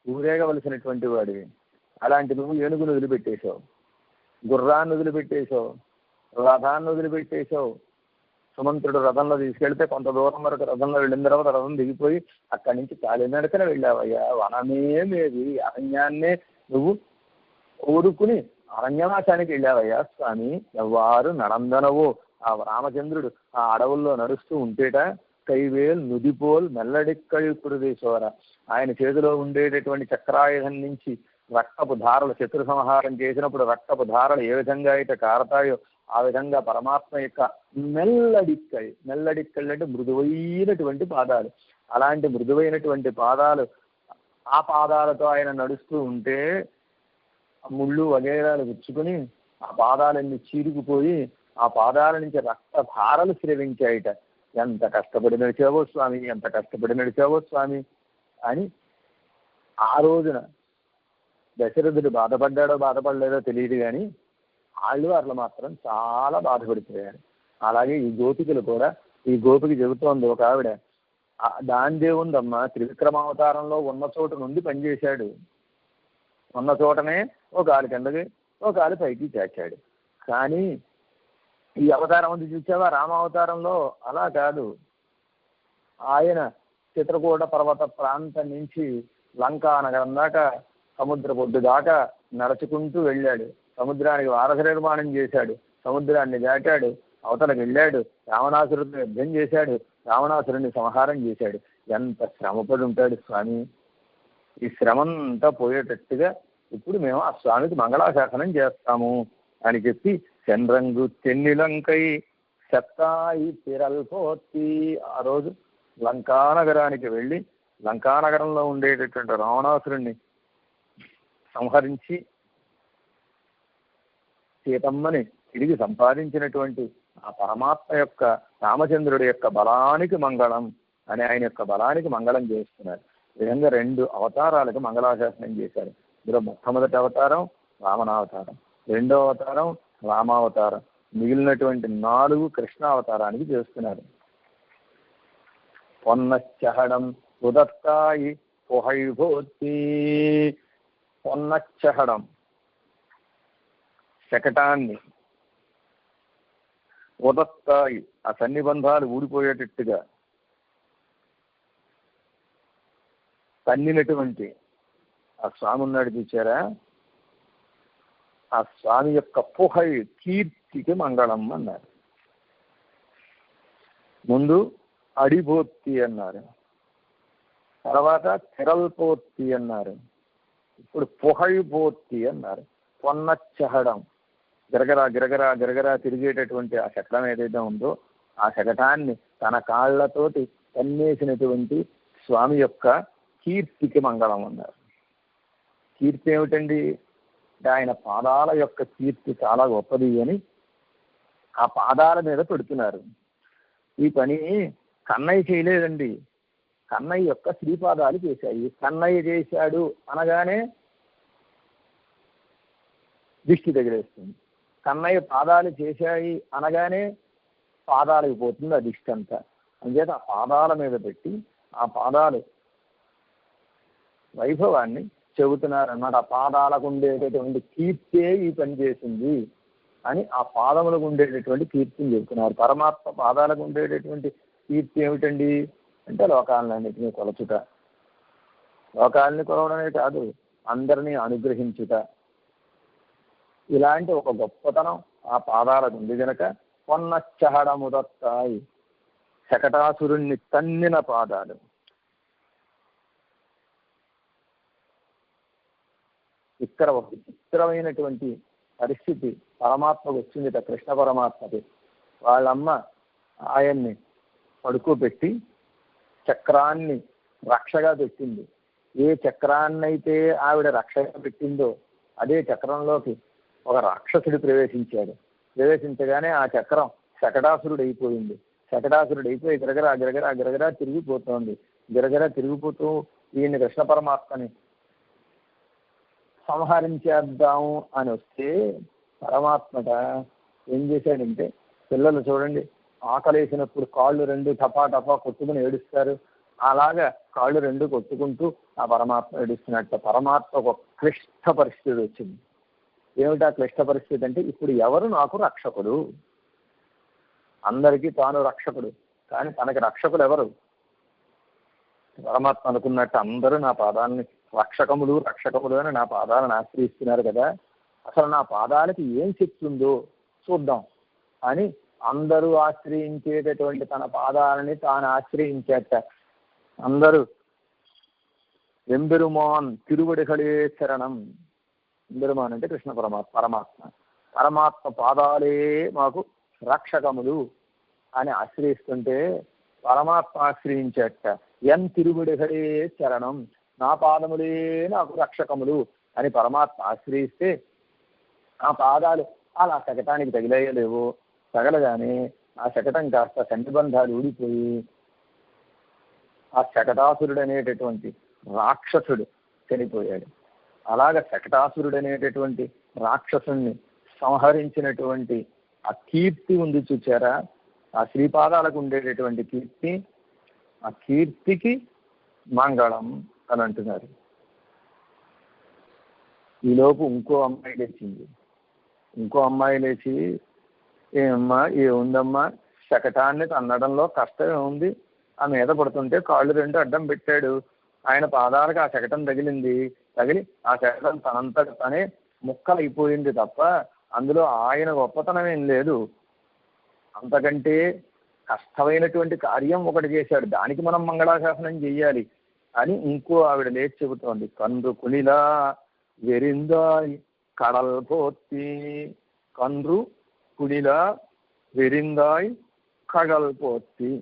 A: ఊరేగవలసినటువంటి వాడివి, అలాంటి నువ్వు ఏనుగును వదిలిపెట్టేశావు, గుర్రాన్ని వదిలిపెట్టేశావు, రథాన్ని వదిలిపెట్టేశావు. సుమంత్రుడు రథంలో తీసుకెళ్తే కొంత దూరం వరకు రథంలో వెళ్ళిన తర్వాత రథం దిగిపోయి అక్కడి నుంచి కాలినడకన వెళ్ళావయ్యా. వనమేమేది, అరణ్యాన్నే నువ్వు కోరుకుని అరణ్యవాసానికి వెళ్ళావయ్యా స్వామి. ఎవ్వారు నడందనవో, ఆ రామచంద్రుడు ఆ అడవుల్లో నడుస్తూ ఉంటేట కైవేల్ నుదిపోల్ మెల్లడిక్కడి కురుదేశ్వర, ఆయన చేతిలో ఉండేటటువంటి చక్రాయుధం నుంచి రక్తపు ధారలు, శత్రు సంహారం చేసినప్పుడు రక్తపు ధారలు ఏ విధంగా అయితే కారతాయో ఆ విధంగా పరమాత్మ యొక్క మెల్లడిక్కడి, మెల్లడిక్కళ్ళు అంటే మృదువైనటువంటి పాదాలు, అలాంటి మృదువైనటువంటి పాదాలు, ఆ పాదాలతో ఆయన నడుస్తూ ఉంటే ముళ్ళు వగేరాలు గుచ్చుకుని ఆ పాదాలన్నీ చీరుకుపోయి ఆ పాదాల నుంచి రక్తధారలు స్రవించాయిట. ఎంత కష్టపడి నడిచావో స్వామి, ఎంత కష్టపడి నడిచావో స్వామి అని ఆ రోజున దశరథుడు బాధపడ్డాడో బాధపడలేదో తెలియదు కానీ ఆళ్వార్లు మాత్రం చాలా బాధపడిపోయారు. అలాగే ఈ గోపికలు కూడా, ఈ గోపిక చెబుతోంది ఒక ఆవిడ, దాందే ఉందమ్మా, త్రివిక్రమావతారంలో ఉన్న చోట నుండి పనిచేశాడు, ఉన్న చోటనే ఒక కాలు కిందకి ఒక కాలు పైకి చేర్చాడు. కానీ ఈ అవతారం ఉంది చూసావా రామావతారంలో, అలా కాదు. ఆయన చిత్రకూట పర్వత ప్రాంతం నుంచి లంకా నగరం దాకా, సముద్ర పొడ్డు దాకా నడుచుకుంటూ వెళ్ళాడు. సముద్రానికి వారధ నిర్మాణం చేశాడు, సముద్రాన్ని దాటాడు, అవతలకు వెళ్ళాడు, రావణాసురుడిని యుద్ధం చేశాడు, రావణాసురుడిని సంహారం చేశాడు. ఎంత శ్రమపడి ఉంటాడు స్వామి. ఈ శ్రమంతా పోయేటట్టుగా ఇప్పుడు మేము ఆ స్వామికి మంగళాశాసనం చేస్తాము అని చెప్పి సెన్రంగు తెన్నిలంకై చెత్తాయి తిరల్పోతి, ఆ రోజు లంకానగరానికి వెళ్ళి లంకానగరంలో ఉండేటటువంటి రావణాసురుణ్ణి సంహరించి సీతమ్మని తిరిగి సంపాదించినటువంటి ఆ పరమాత్మ యొక్క, రామచంద్రుడి యొక్క బలానికి మంగళం అని ఆయన యొక్క బలానికి మంగళం చేస్తున్నారు. ఈ విధంగా 2 అవతారాలకు మంగళాశాసనం చేశారు. ఇందులో మొట్టమొదటి అవతారం రావణావతారం, రెండో అవతారం రామావతారం, మిగిలినటువంటి 4 కృష్ణావతారానికి చేస్తున్నారు. పొన్నచ్చహడం ఉదత్తాయి పొహైభోతి. పొన్నచ్చహడం శకటాన్ని, ఉదత్తాయి ఆ సన్నిబంధాలు ఊడిపోయేటట్టుగా తన్నినటువంటి ఆ స్వామి ఉన్నాడు చూచారా, ఆ స్వామి యొక్క పుహై కీర్తికి మంగళం అన్నారు. ముందు అడిపోత్తి అన్నారు, తర్వాత తిరల్పోత్తి అన్నారు, ఇప్పుడు పుహైపోత్తి అన్నారు. పొన్నచ్చహడం, గిరగరా గిరగరా గిరగరా తిరిగేటటువంటి ఆ శకటం ఏదైతే ఉందో ఆ శకటాన్ని తన కాళ్లతోటి తన్నేసినటువంటి స్వామి యొక్క కీర్తికి మంగళం అన్నారు. కీర్తి ఏమిటండి? ఆయన పాదాల యొక్క కీర్తి చాలా గొప్పది అని ఆ పాదాల మీద పెడుతున్నారు. ఈ పని కన్నయ్య చేయలేదండి, కన్నయ్య యొక్క శ్రీపాదాలు చేశాయి. కన్నయ్య చేశాడు అనగానే దిష్టి తగిలేస్తుంది, కన్నయ్య పాదాలు చేశాయి అనగానే పాదాలకు పోతుంది ఆ దిష్టి అంతా. అందుచేత ఆ పాదాల మీద పెట్టి ఆ పాదాలు వైభవాన్ని చెబుతున్నారన్నమాట. ఆ పాదాలకు ఉండేటటువంటి కీర్తే ఈ పని చేసింది అని ఆ పాదములకు ఉండేటటువంటి కీర్తిని చెబుతున్నారు. పరమాత్మ పాదాలకు ఉండేటటువంటి కీర్తి ఏమిటండి అంటే లోకాలన్నింటినీ కొలచుట. లోకాలని కొలవడమే కాదు, అందరినీ అనుగ్రహించుట. ఇలాంటి ఒక గొప్పతనం ఆ పాదాలకు ఉంది కనుక పొన్నచ్చహడముదత్తాయి, శకటాసురుణ్ణి తన్నిన పాదాలు. ఇక్కడ ఒక విచిత్రమైనటువంటి పరిస్థితి పరమాత్మకు వచ్చింది. కృష్ణ పరమాత్మకి వాళ్ళమ్మ ఆయన్ని పడుకోబెట్టి చక్రాన్ని రక్షగా పెట్టింది. ఏ చక్రాన్నైతే ఆవిడ రక్షగా పెట్టిందో అదే చక్రంలోకి ఒక రాక్షసుడు ప్రవేశించాడు. ప్రవేశించగానే ఆ చక్రం శకటాసురుడు అయిపోయింది. శకటాసురుడు అయిపోయి గిరగరా గిరగరా గిరగరా తిరిగిపోతోంది. గిరగరా తిరిగిపోతూ ఈయన్ని కృష్ణ పరమాత్మని సంహరించేద్దాము అని వస్తే పరమాత్మట ఏం చేశాడంటే, పిల్లలు చూడండి ఆకలేసినప్పుడు కాళ్ళు రెండు టపా టపా కొట్టుకుని ఏడుస్తారు, అలాగా కాళ్ళు రెండు కొట్టుకుంటూ ఆ పరమాత్మ ఏడుస్తున్నట్ట. పరమాత్మ ఒక క్లిష్ట పరిస్థితి వచ్చింది. ఏమిటా క్లిష్ట పరిస్థితి అంటే, ఇప్పుడు ఎవరు నాకు రక్షకుడు? అందరికీ తాను రక్షకుడు, కానీ తనకి రక్షకులు ఎవరు? పరమాత్మ అనుకున్నట్టు అందరూ నా పాదాలని రక్షకములు రక్షకములు అని నా పాదాలను ఆశ్రయిస్తున్నారు కదా, అసలు నా పాదాలకి ఏం శక్తి ఉందో చూద్దాం అని అందరూ ఆశ్రయించేటటువంటి తన పాదాలని తాను ఆశ్రయించేట. అందరూ ఎంబెరుమాన్ తిరువడిகளே శరణం. ఎంబెరుమాన్ అంటే కృష్ణ పరమాత్మ. పరమాత్మ పాదాలే మాకు రక్షకములు అని ఆశ్రయిస్తుంటే పరమాత్మ ఆశ్రయించేట. ఎన్ తిరువడిகளே శరణం, నా పాదములే నాకు రక్షకములు అని పరమాత్మ ఆశ్రయిస్తే ఆ పాదాలు అలా శకటానికి తగిలేయలేవు. తగలగానే ఆ శకటం కాస్త సంధిబంధాలు ఊడిపోయి ఆ శకటాసురుడు అనేటటువంటి రాక్షసుడు చనిపోయాడు. అలాగ శకటాసురుడు అనేటటువంటి రాక్షసుని సంహరించినటువంటి ఆ కీర్తి ఉంది చూచారా, ఆ శ్రీపాదాలకు ఉండేటటువంటి కీర్తి, ఆ కీర్తికి మంగళం అని అంటున్నారు. ఈలోపు ఇంకో అమ్మాయి లేచింది. ఇంకో అమ్మాయి లేచి, ఏమమ్మా ఏముందమ్మా, శకటాన్ని తన్నడంలో కష్టం ఏముంది, ఆ మీద పడుతుంటే కాళ్ళు రెండు అడ్డం పెట్టాడు, ఆయన పాదాలకు ఆ శకటం తగిలింది, తగిలి ఆ శకటం తనంతట తనే ముక్కలైపోయింది తప్ప అందులో ఆయన గొప్పతనం ఏం లేదు. అంతకంటే కష్టమైనటువంటి కార్యం ఒకటి చేశాడు, దానికి మనం మంగళాశాసనం చెయ్యాలి అని ఇంకో ఆవిడ లేచి చెబుతోంది. కండ్రు కునిలా వెరిందాయ్ కడల్ పోత్తి, కండ్రు కునిలా వెరిందాయ్ కడల్ పోత్తి.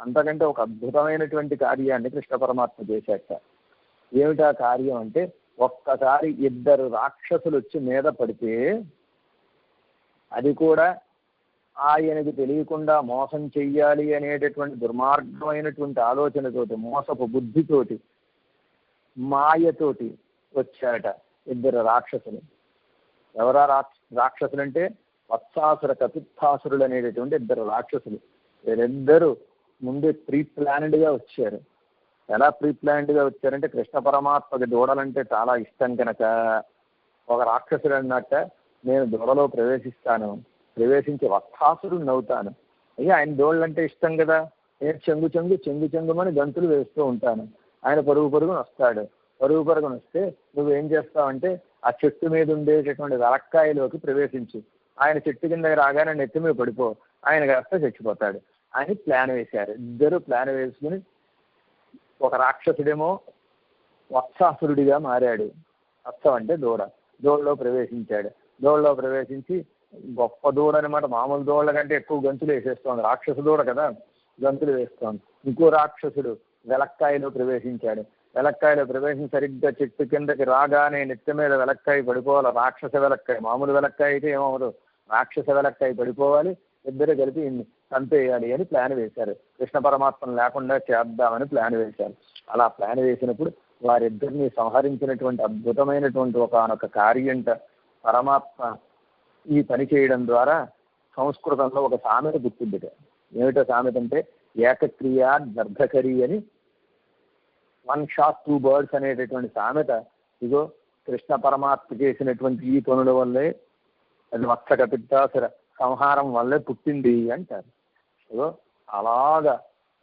A: అంతకంటే ఒక అద్భుతమైనటువంటి కార్యాన్ని కృష్ణ పరమాత్మ చేశాట. ఏమిటా కార్యం అంటే, ఒక్కసారి ఇద్దరు రాక్షసులు వచ్చి మీద పడితే అది కూడా ఆయనకి తెలియకుండా మోసం చెయ్యాలి అనేటటువంటి దుర్మార్గమైనటువంటి ఆలోచనతోటి, మోసపు బుద్ధితోటి, మాయతోటి వచ్చాట ఇద్దరు రాక్షసులు. ఎవరా రాక్షసులు అంటే వత్సాసుర కపిత్తాసురులు అనేటటువంటి ఇద్దరు రాక్షసులు. వీరిద్దరూ ముందే ప్రీ ప్లాన్డ్గా వచ్చారు. ఎలా ప్రీ ప్లాన్డ్గా వచ్చారంటే, కృష్ణ పరమాత్మకి దూడలంటే చాలా ఇష్టం కనుక ఒక రాక్షసుడు అన్నట్ట, నేను దూడలో ప్రవేశిస్తాను, ప్రవేశించి వత్సాసురుడిని అవుతాను. అయ్యా ఆయన దూడలంటే ఇష్టం కదా, నేను చెంగు చెంగుమని గంతులు వేస్తూ ఉంటాను, ఆయన పరుగు పరుగుని వస్తాడు, పరుగు పరుగును వస్తే నువ్వేం చేస్తావంటే ఆ చెట్టు మీద ఉండేటటువంటి వెలక్కాయలోకి ప్రవేశించు, ఆయన చెట్టు కింద రాగానే నెత్తి మీద పడిపో, ఆయన కాస్త చచ్చిపోతాడు అని ప్లాన్ వేశారు. ఇద్దరు ప్లాన్ వేసుకుని ఒక రాక్షసుడేమో వత్సాసురుడిగా మారాడు. వత్సం అంటే దూడ. దూడలో ప్రవేశించాడు. దూడలో ప్రవేశించి గొప్ప దూడ అనమాట, మామూలు దూడల కంటే ఎక్కువ గంతులు వేసేస్తోంది, రాక్షస దూడ కదా, గంతులు వేస్తోంది. ఇంకో రాక్షసుడు వెలక్కాయలో ప్రవేశించాడు. వెలక్కాయలో ప్రవేశించి సరిగ్గా చెట్టు కిందకి రాగానే నెత్తి మీద వెలక్కాయ పడిపోవాలి. రాక్షస వెలక్కాయ, మామూలు వెలక్కాయ అయితే ఏమవదు, రాక్షస వెలక్కాయ పడిపోవాలి. ఇద్దరు కలిపి చంపేయాలి అని ప్లాన్ వేశారు. కృష్ణ పరమాత్మను లేకుండా చేద్దామని ప్లాన్ వేశారు. అలా ప్లాన్ వేసినప్పుడు వారిద్దరిని సంహరించినటువంటి అద్భుతమైనటువంటి ఒకనొక కార్యంట పరమాత్మ ఈ పని చేయడం ద్వారా సంస్కృతంలో ఒక సామెత పుట్టిందిట. ఏమిటో సామెత అంటే ఏకక్రియా దర్భకరి అని, 1 shot 2 birds అనేటటువంటి సామెత ఇగో కృష్ణ పరమాత్మ చేసినటువంటి ఈ పనుల వల్లే, అది వత్స కపిత్తాసుర సంహారం వల్లే పుట్టింది అంటారు. ఇగో అలాగా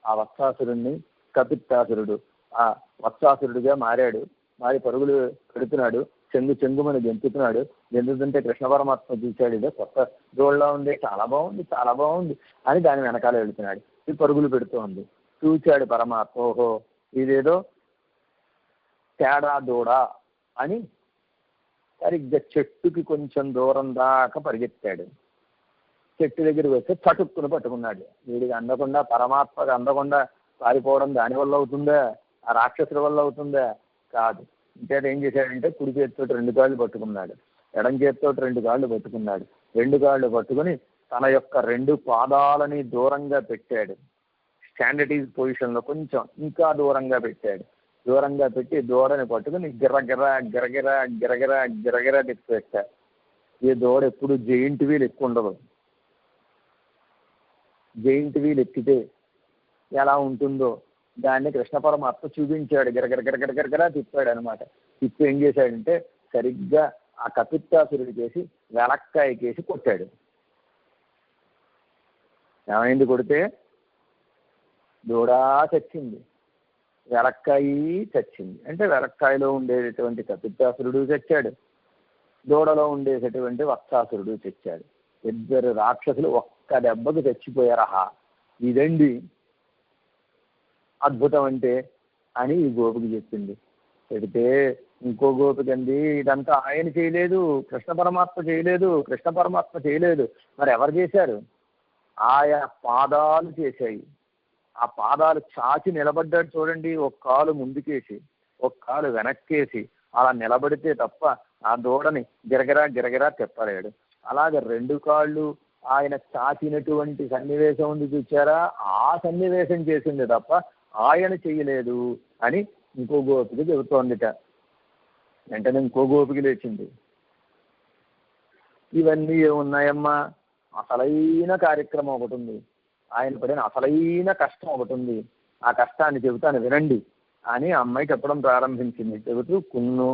A: ఆ వత్సాసురుణ్ణి కపిత్తాసురుడు ఆ వత్సాసురుడిగా మారాడు. మారి పరుగులు పెడుతున్నాడు, చెంగుమని గెంతుతున్నాడు. గెంతుతుంటే కృష్ణ పరమాత్మ చూశాడు, ఇదే కొత్త దోళ్ళ ఉంది, చాలా బాగుంది చాలా బాగుంది అని దాని వెనకాల వెళుతున్నాడు. ఇది పరుగులు పెడుతూ ఉంది. చూచాడు పరమాత్మ, ఓహో ఇదేదో తేడా దూడ అని సరిగ్గా చెట్టుకి కొంచెం దూరం దాకా పరిగెత్తాడు. చెట్టు దగ్గరికి వస్తే చటుక్కును పట్టుకున్నాడు. వీడికి అందకుండా, పరమాత్మకు అందకుండా పారిపోవడం దానివల్ల అవుతుందా, ఆ రాక్షసుల వల్ల అవుతుందా? కాదు. ఇంకేట ఏం చేశాడంటే కుడి చేతితో 2 కాళ్ళు పట్టుకున్నాడు, ఎడం చేతితో 2 కాళ్ళు పట్టుకున్నాడు. 2 కాళ్ళు పట్టుకుని తన యొక్క 2 పాదాలని దూరంగా పెట్టాడు. స్టాండర్డైజ్ పొజిషన్లో కొంచెం ఇంకా దూరంగా పెట్టాడు. దూరంగా పెట్టి దూడని పట్టుకుని గిరగిరా తిప్పి పెట్టాడు. ఈ దూడ ఎప్పుడు జెయింట్ వీల్ ఎక్కువ ఉండదు. జెయింట్ వీల్ ఎక్కితే ఎలా ఉంటుందో దాన్ని కృష్ణ పరమాత్మ చూపించాడు. గిరగిరా తిప్పాడు అనమాట. తిప్పి ఏం చేశాడంటే సరిగ్గా ఆ కపిత్తాసురుడి చేసి వెలక్కాయకేసి కొట్టాడు. ఏమైంది? కొడితే దూడా చచ్చింది, వెలక్కాయి చచ్చింది. అంటే వెలక్కాయలో ఉండేటటువంటి కపిత్తాసురుడు చచ్చాడు, దూడలో ఉండేటటువంటి వత్సాసురుడు చచ్చాడు. ఇద్దరు రాక్షసులు ఒక్క దెబ్బకు చచ్చిపోయారహా. ఇదండి అద్భుతం అంటే అని ఈ గోపికి చెప్పింది. చెబితే ఇంకో గోపిక అంది, ఇదంతా ఆయన చేయలేదు, కృష్ణ పరమాత్మ చేయలేదు. మరి ఎవరు చేశారు? ఆయన పాదాలు చేశాయి. ఆ పాదాలు చాచి నిలబడ్డాడు చూడండి, ఒక కాలు ముందుకేసి ఒక కాలు వెనక్కేసి అలా నిలబడితే తప్ప ఆ దూడని గిరగిరా తిప్పలేడు. అలాగే 2 కాళ్ళు ఆయన చాచినటువంటి సన్నివేశం ఉంది చూచారా, ఆ సన్నివేశం చేసింది తప్ప ఆయన చెయ్యలేదు అని ఇంకో గోపిక చెబుతోందిట. వెంటనే ఇంకో గోపిక లేచింది, ఇవన్నీ ఏమున్నాయమ్మా, అసలైన కార్యక్రమం ఒకటి ఉంది, ఆయన పడిన అసలైన కష్టం ఒకటి ఉంది, ఆ కష్టాన్ని చెబుతాను వినండి అని ఆ అమ్మాయి చెప్పడం ప్రారంభించింది. చెబుతూ కున్ను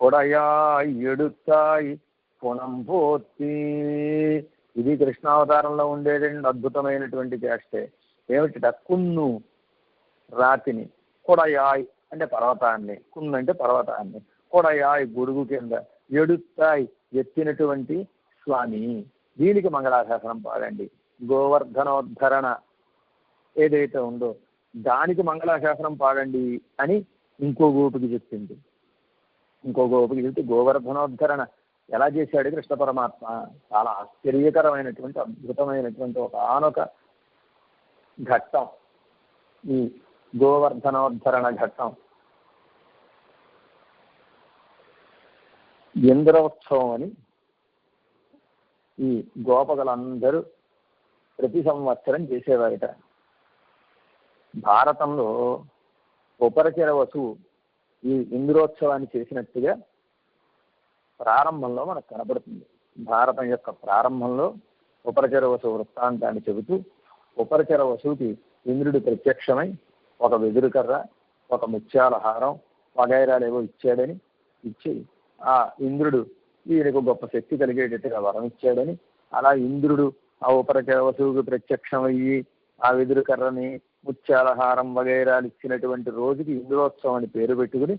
A: కొడయాయ్ ఎడుతాయి పునంపోతి, ఇది కృష్ణావతారంలో ఉండేటువంటి అద్భుతమైనటువంటి చేష్టే. ఏమిటి? కున్ను రాతిని, కొడయాయ్ అంటే పర్వతాన్ని, కున్ను అంటే పర్వతాన్ని, కొడయాయ్ గొడుగు కింద, ఎడుతాయి ఎత్తినటువంటి స్వామి, దీనికి మంగళాశాసనం పాడండి. గోవర్ధనోద్ధరణ ఏదైతే ఉందో దానికి మంగళాశాసనం పాడండి అని ఇంకో గోపికి చెప్పింది. ఇంకో గోపికి చెప్తే గోవర్ధనోద్ధరణ ఎలా చేశాడు కృష్ణ పరమాత్మ, చాలా ఆశ్చర్యకరమైనటువంటి అద్భుతమైనటువంటి ఒకనొక ఘట్టం ఈ గోవర్ధనోద్ధరణ ఘట్టం. ఇంద్రోత్సవం అని ఈ గోపకులందరూ ప్రతి సంవత్సరం చేసేవారట. భారతంలో ఉపరచర వసువు ఈ ఇంద్రోత్సవాన్ని చేసినట్టుగా ప్రారంభంలో మనకు కనపడుతుంది. భారతం యొక్క ప్రారంభంలో ఉపరచర వసువు వృత్తాంతాన్ని చెబుతూ, ఉపరచర వసువుకి ఇంద్రుడు ప్రత్యక్షమై ఒక వెదురుకర్ర, ఒక ముత్యాల హారం వగైరాలేవో ఇచ్చాడని, ఇచ్చి ఆ ఇంద్రుడు ఈయనకు గొప్ప శక్తి కలిగేటట్టుగా వరం ఇచ్చాడని, అలా ఇంద్రుడు ఆ ఉపరచర వసువుకి ప్రత్యక్షమయ్యి ఆ వెదురుకర్రని ముత్యాలహారం వగైరాలు ఇచ్చినటువంటి రోజుకి ఇంద్రోత్సవం అని పేరు పెట్టుకుని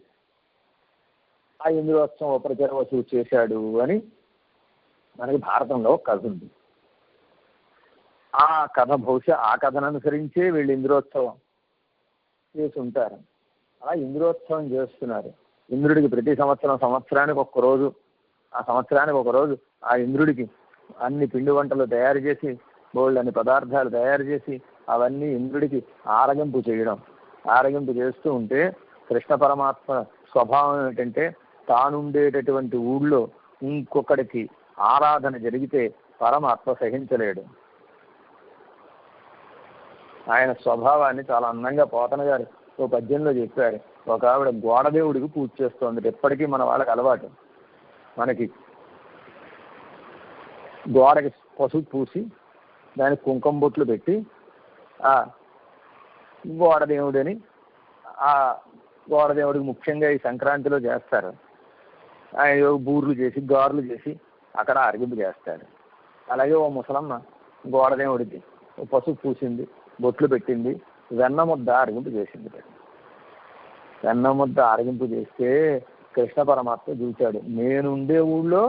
A: ఆ ఇంద్రోత్సవం ఉపరిచర వసూలు చేశాడు అని మనకి భారతంలో కథ ఉంది. ఆ కథ బహుశా ఆ కథను అనుసరించే వీళ్ళు ఇంద్రోత్సవం చేసి ఉంటారు. అలా ఇంద్రోత్సవం చేస్తున్నారు. ఇంద్రుడికి ప్రతి సంవత్సరానికి ఒక్కరోజు, ఆ సంవత్సరానికి ఒకరోజు ఆ ఇంద్రుడికి అన్ని పిండి వంటలు తయారు చేసి, బోళ్ళని పదార్థాలు తయారు చేసి అవన్నీ ఇంద్రుడికి ఆరగింపు చేయడం. ఆరగింపు చేస్తూ ఉంటే కృష్ణ పరమాత్మ స్వభావం ఏమిటంటే, తానుండేటటువంటి ఊళ్ళో ఇంకొకడికి ఆరాధన జరిగితే పరమాత్మ సహించలేడు. ఆయన స్వభావాన్ని చాలా అందంగా పోతన గారు ఓ పద్యంలో చెప్పారు. ఒక ఆవిడ గోడదేవుడికి పూజ చేస్తోంది. ఎప్పటికీ మన వాళ్ళకి అలవాటు, మనకి గోడకి పసుపు పూసి దానికి కుంకుమ బొట్లు పెట్టి ఆ గోడదేవుడని, ఆ గోడదేవుడికి ముఖ్యంగా ఈ సంక్రాంతిలో చేస్తారు. ఆయన బూర్లు చేసి గారెలు చేసి అక్కడ అరిగింపు చేస్తారు. అలాగే ఓ ముసలమ్మ గోడదేవుడికి పసుపు పూసింది, బొట్లు పెట్టింది, వెన్న ముద్ద అరిగింపు చేసింది. వెన్న ముద్ద అరిగింపు చేస్తే కృష్ణ పరమాత్మ చూచాడు, నేనుండే ఊళ్ళో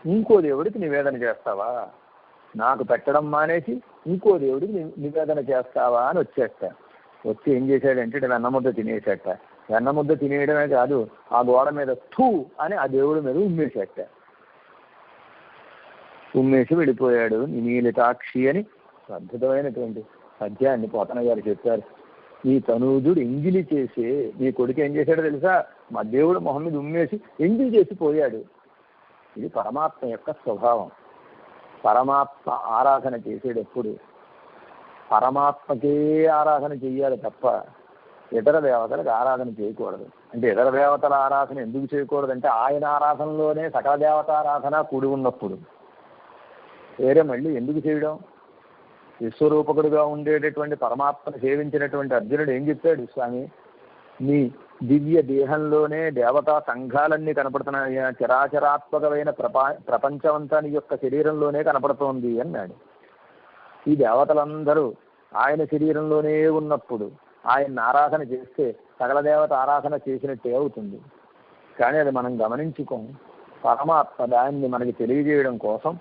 A: ఇంకో దేవుడికి నివేదన చేస్తావా, నాకు పెట్టడం మానేసి ఇంకో దేవుడికి నివేదన చేస్తావా అని వచ్చేస్తా. వచ్చి ఏం చేశాడంటే వెన్న ముద్ద తినేసేట. వెన్న ముద్ద తినేయడమే కాదు, ఆ గోడ మీద థూ అని ఆ దేవుడి మీద ఉమ్మేసేట. ఉమ్మేసి వెళ్ళిపోయాడు. నీలితాక్షి అని అద్భుతమైనటువంటి పద్యాన్ని పోతన గారు చెప్పారు. ఈ తనూజుడు ఎంగిలి చేసి, నీ కొడుకు ఏం చేశాడో తెలుసా, మా దేవుడు మొహం మీద ఉమ్మేసి ఎంగిలి చేసి పోయాడు. ఇది పరమాత్మ యొక్క స్వభావం. పరమాత్మ ఆరాధన చేసేటప్పుడు పరమాత్మకే ఆరాధన చెయ్యాలి తప్ప ఇతర దేవతలకు ఆరాధన చేయకూడదు. అంటే ఇతర దేవతల ఆరాధన ఎందుకు చేయకూడదంటే, ఆయన ఆరాధనలోనే సకల దేవతారాధన కూడి ఉన్నప్పుడు వేరే మళ్ళీ ఎందుకు చేయడం? విశ్వరూపకుడుగా ఉండేటటువంటి పరమాత్మను సేవించినటువంటి అర్జునుడు ఏం చెప్పాడు, స్వామి నీ దివ్య దేహంలోనే దేవతా సంఘాలన్నీ కనపడుతున్నాయి, చరాచరాత్మకమైన ప్రపంచమంతా నీ యొక్క శరీరంలోనే కనపడుతోంది అన్నాడు. ఈ దేవతలందరూ ఆయన శరీరంలోనే ఉన్నప్పుడు ఆయన్ని ఆరాధన చేస్తే సకల దేవత ఆరాధన చేసినట్టే అవుతుంది. కానీ అది మనం గమనించుకోం. పరమాత్మ దాన్ని మనకి తెలియజేయడం కోసం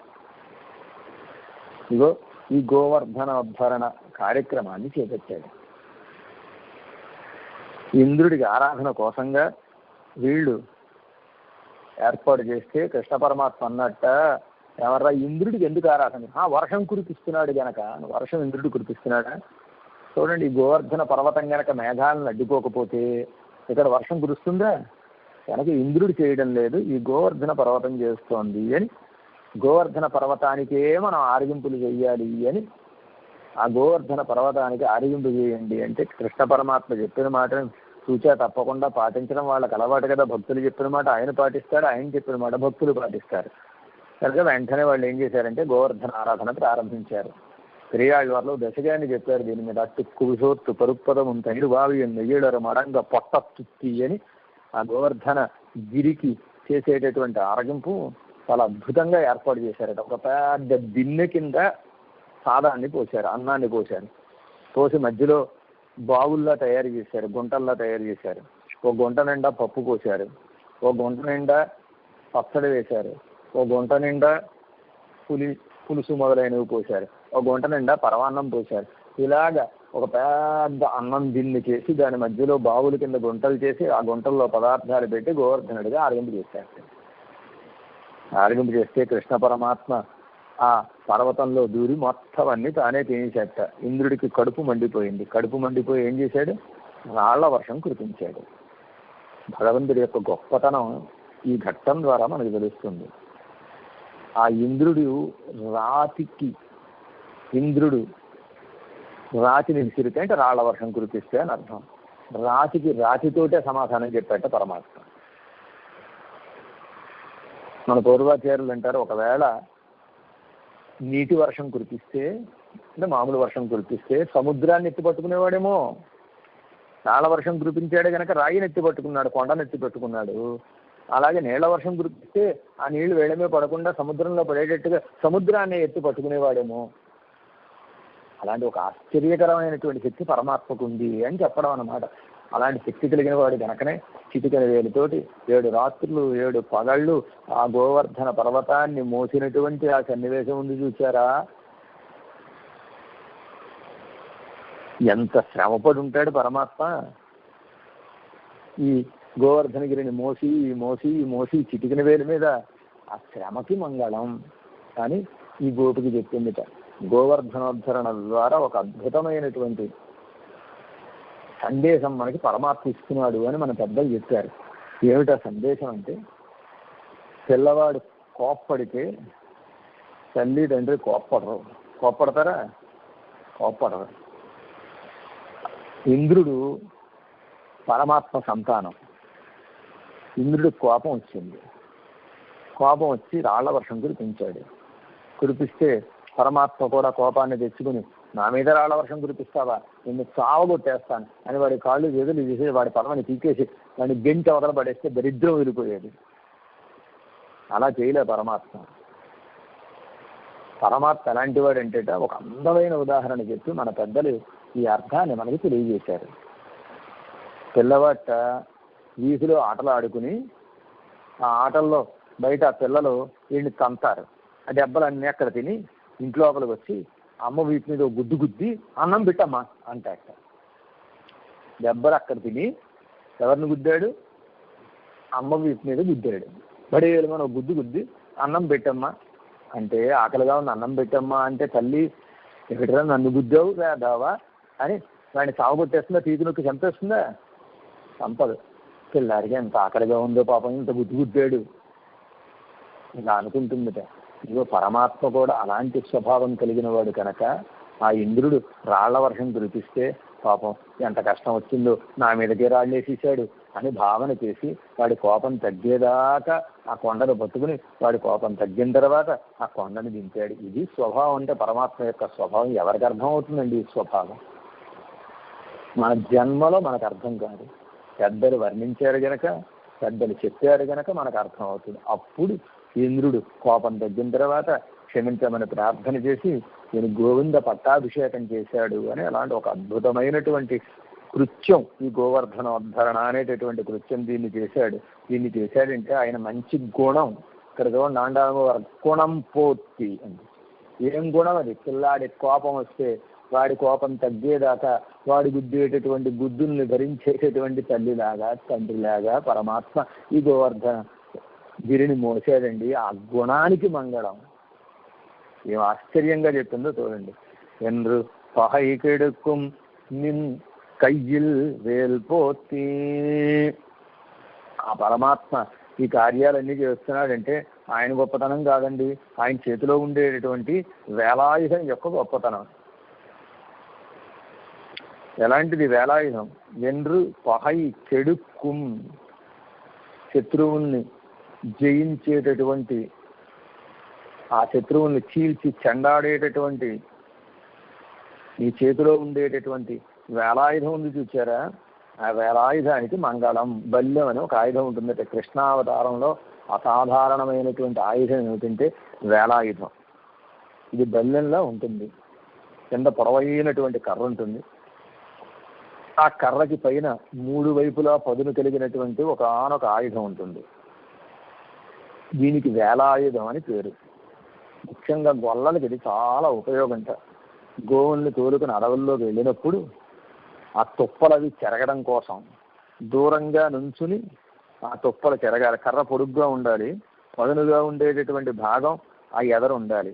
A: ఇగో ఈ గోవర్ధనోద్ధరణ కార్యక్రమాన్ని చేపట్టాడు. ఇంద్రుడికి ఆరాధన కోసంగా వీళ్ళు ఏర్పాటు చేస్తే కృష్ణ పరమాత్మ అన్నట్ట, ఎవర్రా ఇంద్రుడికి ఎందుకు ఆరాధన? వర్షం కురిపిస్తున్నాడు గనక. వర్షం ఇంద్రుడు కురిపిస్తున్నాడా? చూడండి, ఈ గోవర్ధన పర్వతం గనక మేఘాలను అడ్డుకోకపోతే ఇక్కడ వర్షం కురుస్తుందా? కనుక ఇంద్రుడు చేయడం లేదు, ఈ గోవర్ధన పర్వతం చేస్తోంది అని, గోవర్ధన పర్వతానికే మనం ఆరగింపులు చేయాలి అని, ఆ గోవర్ధన పర్వతానికి ఆరగింపు చేయండి అంటే కృష్ణ పరమాత్మ చెప్పిన మాట సూచా తప్పకుండా పాటించడం వాళ్ళకి అలవాటు కదా. భక్తులు చెప్పిన మాట ఆయన పాటిస్తాడు, ఆయన చెప్పిన మాట భక్తులు పాటిస్తారు. కనుక వెంటనే వాళ్ళు ఏం చేశారంటే గోవర్ధన ఆరాధన ప్రారంభించారు. పెరియాళ్ళవార్లు దశగాన్ని చెప్పారు దీని మీద. కువిసోత్తు పరుపదము తైరు వావి నెయ్యడరు మడంగ పొట్ట తుత్తి అని ఆ గోవర్ధన గిరికి చేసేటటువంటి ఆరగింపు చాలా అద్భుతంగా ఏర్పాటు చేశారట. ఒక పెద్ద దిన్నె కింద సాదాన్ని పోశారు, అన్నాన్ని పోశారు. పోసి మధ్యలో బావుల్లా తయారు చేశారు, గుంటల్లా తయారు చేశారు. ఓ గుంట నిండా పప్పు పోశారు, ఓ గుంట నిండా పచ్చడి వేశారు, ఓ గుంట నిండా పులుసు మొదలైనవి పోశారు, ఓ గుంట నిండా పరమాన్నం పోశారు. ఇలాగా ఒక పెద్ద అన్నం దిన్ని చేసి దాని మధ్యలో బావుల కింద గుంటలు చేసి ఆ గుంటల్లో పదార్థాలు పెట్టి గోవర్ధనుడిగా ఆరగింపు చేశారు. ఆరగింపు చేస్తే కృష్ణ పరమాత్మ ఆ పర్వతంలో దూరి మొత్తం అన్ని తానే తినేసేట. ఇంద్రుడికి కడుపు మండిపోయింది. కడుపు మండిపోయి ఏం చేశాడు? రాళ్ల వర్షం కురిపించాడు. భగవంతుడి యొక్క గొప్పతనం ఈ ఘట్టం ద్వారా మనకు తెలుస్తుంది. ఆ ఇంద్రుడు రాతిని విసిరితే అంటే రాళ్ల వర్షం కురిపిస్తే అని అర్థం. రాతికి రాతితోటే సమాధానం చెప్పేట పరమాత్మ. మన పూర్వాచార్యులు అంటారు, ఒకవేళ నీటి వర్షం కురిపిస్తే అంటే మామూలు వర్షం కురిపిస్తే సముద్రాన్ని ఎత్తి పట్టుకునేవాడేమో. రాళ్ల వర్షం కురిపించాడు కనుక రాయిని ఎత్తి పట్టుకున్నాడు, కొండను ఎత్తి పట్టుకున్నాడు. అలాగే నీళ్ల వర్షం కురిపిస్తే ఆ నీళ్లు వేళమే పడకుండా సముద్రంలో పడేటట్టుగా సముద్రాన్ని ఎత్తి పట్టుకునేవాడేమో. అలాంటి ఒక ఆశ్చర్యకరమైనటువంటి శక్తి పరమాత్మకు ఉంది అని చెప్పడం అన్నమాట. అలాంటి శక్తి కలిగిన వాడు కనుకనే చిటికెన వేలుతోటి 7 రాత్రులు 7 పగళ్ళు ఆ గోవర్ధన పర్వతాన్ని మోసినటువంటి ఆ సన్నివేశం ఉంది చూసారా. ఎంత శ్రమపడి ఉంటాడు పరమాత్మ. ఈ గోవర్ధనగిరిని మోసి మోసి మోసి చిటికెన వేలు మీద ఆ శ్రమకి మంగళం అని ఈ గోపికి చెప్పిందిట. గోవర్ధనోద్ధరణ ద్వారా ఒక అద్భుతమైనటువంటి సందేశం మనకి పరమాత్మ ఇస్తున్నాడు అని మన పెద్దలు చెప్పారు. ఏమిటా సందేశం అంటే, పిల్లవాడు కోప్పడితే తల్లి తండ్రి కోప్పడతారా? కోప్పడరు. ఇంద్రుడు పరమాత్మ సంతానం. ఇంద్రుడికి కోపం వచ్చింది. కోపం వచ్చి రాళ్ల వర్షం కురిపిస్తే పరమాత్మ కూడా కోపాన్ని తెచ్చుకుని నా మీద రాళ్ల వర్షం కురిపిస్తావా, నిన్ను చావగొట్టేస్తాను అని వాడి కాళ్ళు చేతులు చేసి వాడి పదవిని తీకేసి వాడిని గెంటి అవతల పడేస్తే దరిద్రం వెళ్ళిపోయేది. అలా చేయలే పరమాత్మ. పరమాత్మ ఎలాంటి వాడు అంటే ఒక అందమైన ఉదాహరణ చెప్పి మన పెద్దలు ఈ అర్థాన్ని మనకి తెలియజేశారు. పిల్లవాట వీధిలో ఆటలు ఆడుకుని ఆ ఆటల్లో బయట పిల్లలు వీడిని తంతారు. ఆ దెబ్బలన్నీ అక్కడ తిని ఇంట్లోపలికి వచ్చి అమ్మ వీటి మీద గుద్దు గుద్ది అన్నం పెట్టమ్మా అంటాట. దెబ్బలు అక్కడ తిని ఎవరిని గుద్దాడు? అమ్మ వీటి మీద గుద్దాడు. బడి మనం గుద్దు గుద్ది అన్నం పెట్టమ్మా అంటే, ఆకలిగా ఉంది అన్నం పెట్టమ్మా అంటే తల్లి ఎక్కడరా నన్ను గుద్దావు రాదావా అని వాడిని సాగుకొట్టేస్తుందా, తీపి నొక్కి చంపేస్తుందా? చంపదు. పిల్లాడికి ఎంత ఆకలిగా ఉందో పాపం, ఇంత గుద్దాడు ఇలా అనుకుంటుందిట. ఇదిగో పరమాత్మ కూడా అలాంటి స్వభావం కలిగిన వాడు కనుక ఆ ఇంద్రుడు రాళ్ల వర్షం కురిపిస్తే పాపం ఎంత కష్టం వచ్చిందో, నా మీదకే రాళ్ళు వేసేసాడు అని భావన చేసి వాడి కోపం తగ్గేదాకా ఆ కొండను పట్టుకుని వాడి కోపం తగ్గిన తర్వాత ఆ కొండను దింపాడు. ఇది స్వభావం అంటే పరమాత్మ యొక్క స్వభావం. ఎవరికి అర్థం అవుతుందండి ఈ స్వభావం? మన జన్మలో మనకు అర్థం కాదు. పెద్దలు వర్ణించారు గనక, పెద్దలు చెప్పారు గనక మనకు అర్థం అవుతుంది. అప్పుడు ఇంద్రుడు కోపం తగ్గిన తర్వాత క్షమించమని ప్రార్థన చేసి నేను గోవింద పట్టాభిషేకం చేశాడు అని అలాంటి ఒక అద్భుతమైనటువంటి కృత్యం ఈ గోవర్ధనోద్ధరణ అనేటటువంటి కృత్యం దీన్ని చేశాడంటే ఆయన మంచి గుణం. ఇక్కడ చూడండి, గుణం పోతి అండి. ఏం గుణం అది? పిల్లాడి కోపం వస్తే వాడి కోపం తగ్గేదాకా వాడి గుద్దేటటువంటి గుద్దుల్ని భరించేటటువంటి తల్లిలాగా తండ్రిలాగా పరమాత్మ ఈ గోవర్ధన గిరిని మోసాడండి. ఆ గుణానికి మంగళం. ఏం ఆశ్చర్యంగా చెప్పిందో చూడండి. என்று பகை கெடுக்கும் நின் கையில் వేల్ పోతి. ఆ పరమాత్మ ఈ కార్యాలన్నీ చేస్తున్నాడంటే ఆయన గొప్పతనం కాదండి, ఆయన చేతిలో ఉండేటటువంటి వేలాయుధం యొక్క గొప్పతనం. ఎలాంటిది వేలాయుధం? என்று పగై కెడుక్కుం, శత్రువుల్ని జయించేటటువంటి, ఆ శత్రువుల్ని చీల్చి చెండాడేటటువంటి ఈ చేతిలో ఉండేటటువంటి వేలాయుధం ఉంది చూచారా? ఆ వేలాయుధానికి మంగళం. బల్యం అని ఒక ఆయుధం ఉంటుందంటే కృష్ణావతారంలో అసాధారణమైనటువంటి ఆయుధం ఏమిటంటే వేలాయుధం. ఇది బల్యంలో ఉంటుంది. కింద పొడవైనటువంటి కర్ర ఉంటుంది. ఆ కర్రకి పైన 3 వైపులా పదును కలిగినటువంటి ఒకనొక ఆయుధం ఉంటుంది. దీనికి వేలాయుధం అని పేరు. ముఖ్యంగా గొల్లలకి ఇది చాలా ఉపయోగంట. గోవుల్ని తోలుకుని అడవుల్లోకి వెళ్ళినప్పుడు ఆ తుప్పలవి చెరగడం కోసం దూరంగా నుంచుని ఆ తుప్పలు చెరగాలి. కర్ర పొడుగ్గా ఉండాలి, పదునుగా ఉండేటటువంటి భాగం ఆ ఎదరు ఉండాలి.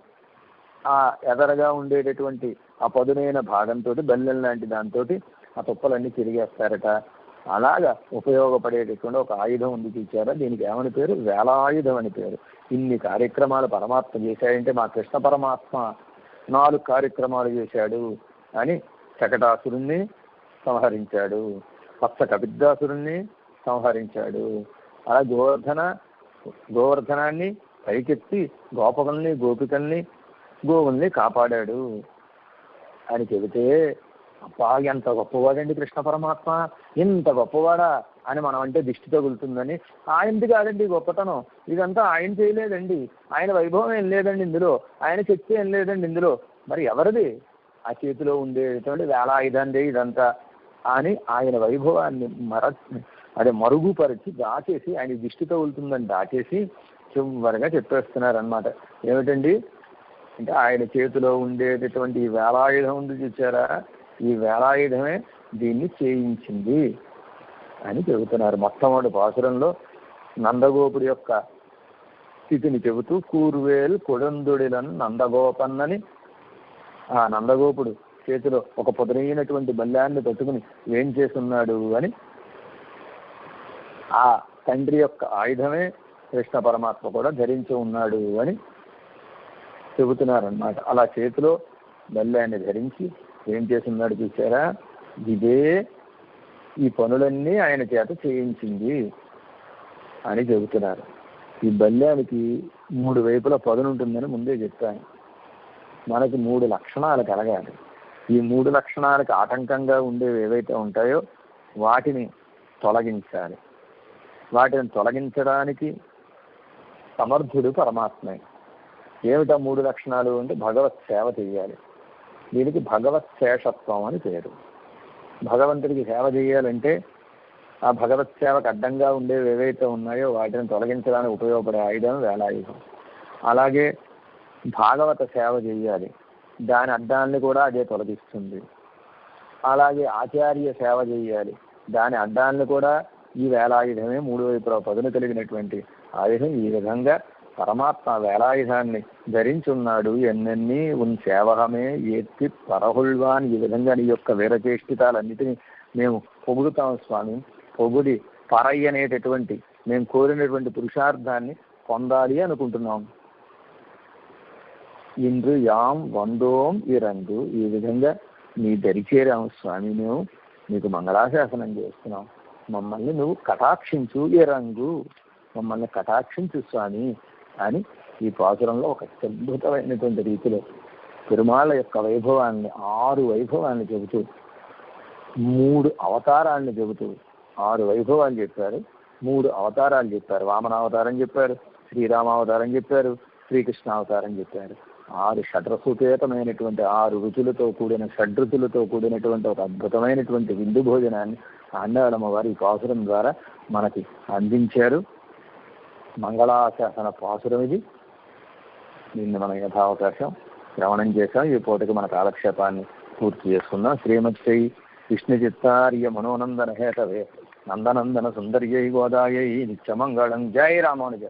A: ఆ ఎదరగా ఉండేటటువంటి ఆ పదునైన భాగంతో బల్లెం లాంటి దాంతో ఆ తుప్పలన్నీ తిరిగేస్తారట. అలాగా ఉపయోగపడేటటువంటి ఒక ఆయుధం ఉంది చూచారా? దీనికి ఏమని పేరు? వేలాయుధం అని పేరు. ఇన్ని కార్యక్రమాలు పరమాత్మ చేశాడంటే మా కృష్ణ పరమాత్మ 4 కార్యక్రమాలు చేశాడు అని శకటాసురుణ్ణి సంహరించాడు, పచ్చ కపిద్దాసురుణ్ణి సంహరించాడు. అలా గోవర్ధనాన్ని పైకెత్తి గోపకుల్ని గోపికల్ని గోవుల్ని కాపాడాడు అని చెబితే అబ్బా ఎంత గొప్పవాడండి కృష్ణ పరమాత్మ, ఇంత గొప్పవాడా అని మనం అంటే దిష్టి తగులుతుందని. ఆయనది కాదండి గొప్పతనం, ఇదంతా ఆయన చేయలేదండి, ఆయన వైభవం ఏం లేదండి ఇందులో, ఆయన శక్తి ఏం లేదండి ఇందులో. మరి ఎవరిది? ఆ చేతిలో ఉండేటువంటి వేలాయుధండి ఇదంతా. అని ఆయన వైభవాన్ని మరుగుపరిచి దాచేసి, ఆయన దిష్టి తగులుతుందని దాచేసి చివరిగా చెప్పేస్తున్నారనమాట. ఏమిటండి అంటే ఆయన చేతిలో ఉండేటటువంటి ఈ వేలాయుధం ఉంది చూసారా, ఈ వేలాయుధమే దీన్ని చేయించింది అని చెబుతున్నారు. మొట్టమొదటి పాసురంలో నందగోపుడి యొక్క స్థితిని చెబుతూ కూర్వేల్ కొడందుడిలను నందగోపన్నని, ఆ నందగోపుడు చేతిలో ఒక పొదరైనటువంటి బల్యాన్ని పట్టుకుని ఏం చేస్తున్నాడు అని, ఆ తండ్రి యొక్క ఆయుధమే కృష్ణ పరమాత్మ కూడా ధరించి ఉన్నాడు అని చెబుతున్నారన్నమాట. అలా చేతిలో బల్యాన్ని ధరించి ఏం చేస్తున్నాడు చూసారా, ఇదే ఈ పనులన్నీ ఆయన చేత చేయించింది అని చెబుతున్నారు. ఈ బల్యానికి 3 వైపుల పదునుంటుందని ముందే చెప్పాను. మనకి 3 లక్షణాలు కలగాలి. ఈ 3 లక్షణాలకు ఆటంకంగా ఉండేవి ఏవైతే ఉంటాయో వాటిని తొలగించాలి. వాటిని తొలగించడానికి సమర్థుడు పరమాత్మే. ఏమిటా 3 లక్షణాలు అంటే భగవత్ సేవ చేయాలి. దీనికి భగవత్ శేషత్వం అని పేరు. భగవంతుడికి సేవ చేయాలంటే ఆ భగవత్ సేవకు అడ్డంగా ఉండేవి ఏవైతే ఉన్నాయో వాటిని తొలగించడానికి ఉపయోగపడే ఆయుధం వేలాయుధం. అలాగే భాగవత సేవ చేయాలి, దాని అడ్డాన్ని కూడా అదే తొలగిస్తుంది. అలాగే ఆచార్య సేవ చేయాలి, దాని అడ్డాన్ని కూడా ఈ వేలాయుధమే 3 వైపుల పదును కలిగినటువంటి ఆయుధం. ఈ విధంగా పరమాత్మ వేలాయుధాన్ని ధరించున్నాడు. ఎన్నెన్ని ఉన్ సేవహమే ఏత్తి పరహుల్వాన్. ఈ విధంగా నీ యొక్క వీరచేష్టితాలన్నిటినీ మేము పొగుడుతాం స్వామి. పొగుడి పరయ్య అనేటటువంటి మేము కోరినటువంటి పురుషార్థాన్ని పొందాలి అనుకుంటున్నాం. ఇంద్రు యాం వందోం ఇరంగు. ఈ విధంగా నీ దరిచేరాము స్వామి, మేము నీకు మంగళాశాసనం చేస్తున్నాం. మమ్మల్ని నువ్వు కటాక్షించు ఇరంగు, మమ్మల్ని కటాక్షించు స్వామి అని ఈ పాసురంలో ఒక అద్భుతమైనటువంటి రీతిలో పెరుమాళ్ళ యొక్క వైభవాన్ని 6 వైభవాన్ని చెబుతూ 3 అవతారాలను చెబుతూ 6 వైభవాలు చెప్పారు, 3 అవతారాలు చెప్పారు. వామనావతారం చెప్పారు, శ్రీరామావతారం చెప్పారు, శ్రీకృష్ణావతారం చెప్పారు. 6 షడ్రసోపేతమైనటువంటి 6 రుచులతో కూడిన షడ్రుచులతో కూడినటువంటి ఒక అద్భుతమైనటువంటి విందు భోజనాన్ని ఆండాళమ్మ వారు ఈ పాసురం ద్వారా మనకి అందించారు. మంగళాశాసన పాసురం ఇది. దీన్ని మనం యథావకాశం శ్రవణం చేశాం. ఈ పూటకి మన కాలక్షేపాన్ని పూర్తి చేసుకుందాం. శ్రీమత్సై విష్ణు చిత్తార్య మనోనందన హేతవే నందనందన సుందర్యై గోదాయై నిత్యమంగళం. జై రామానుజ.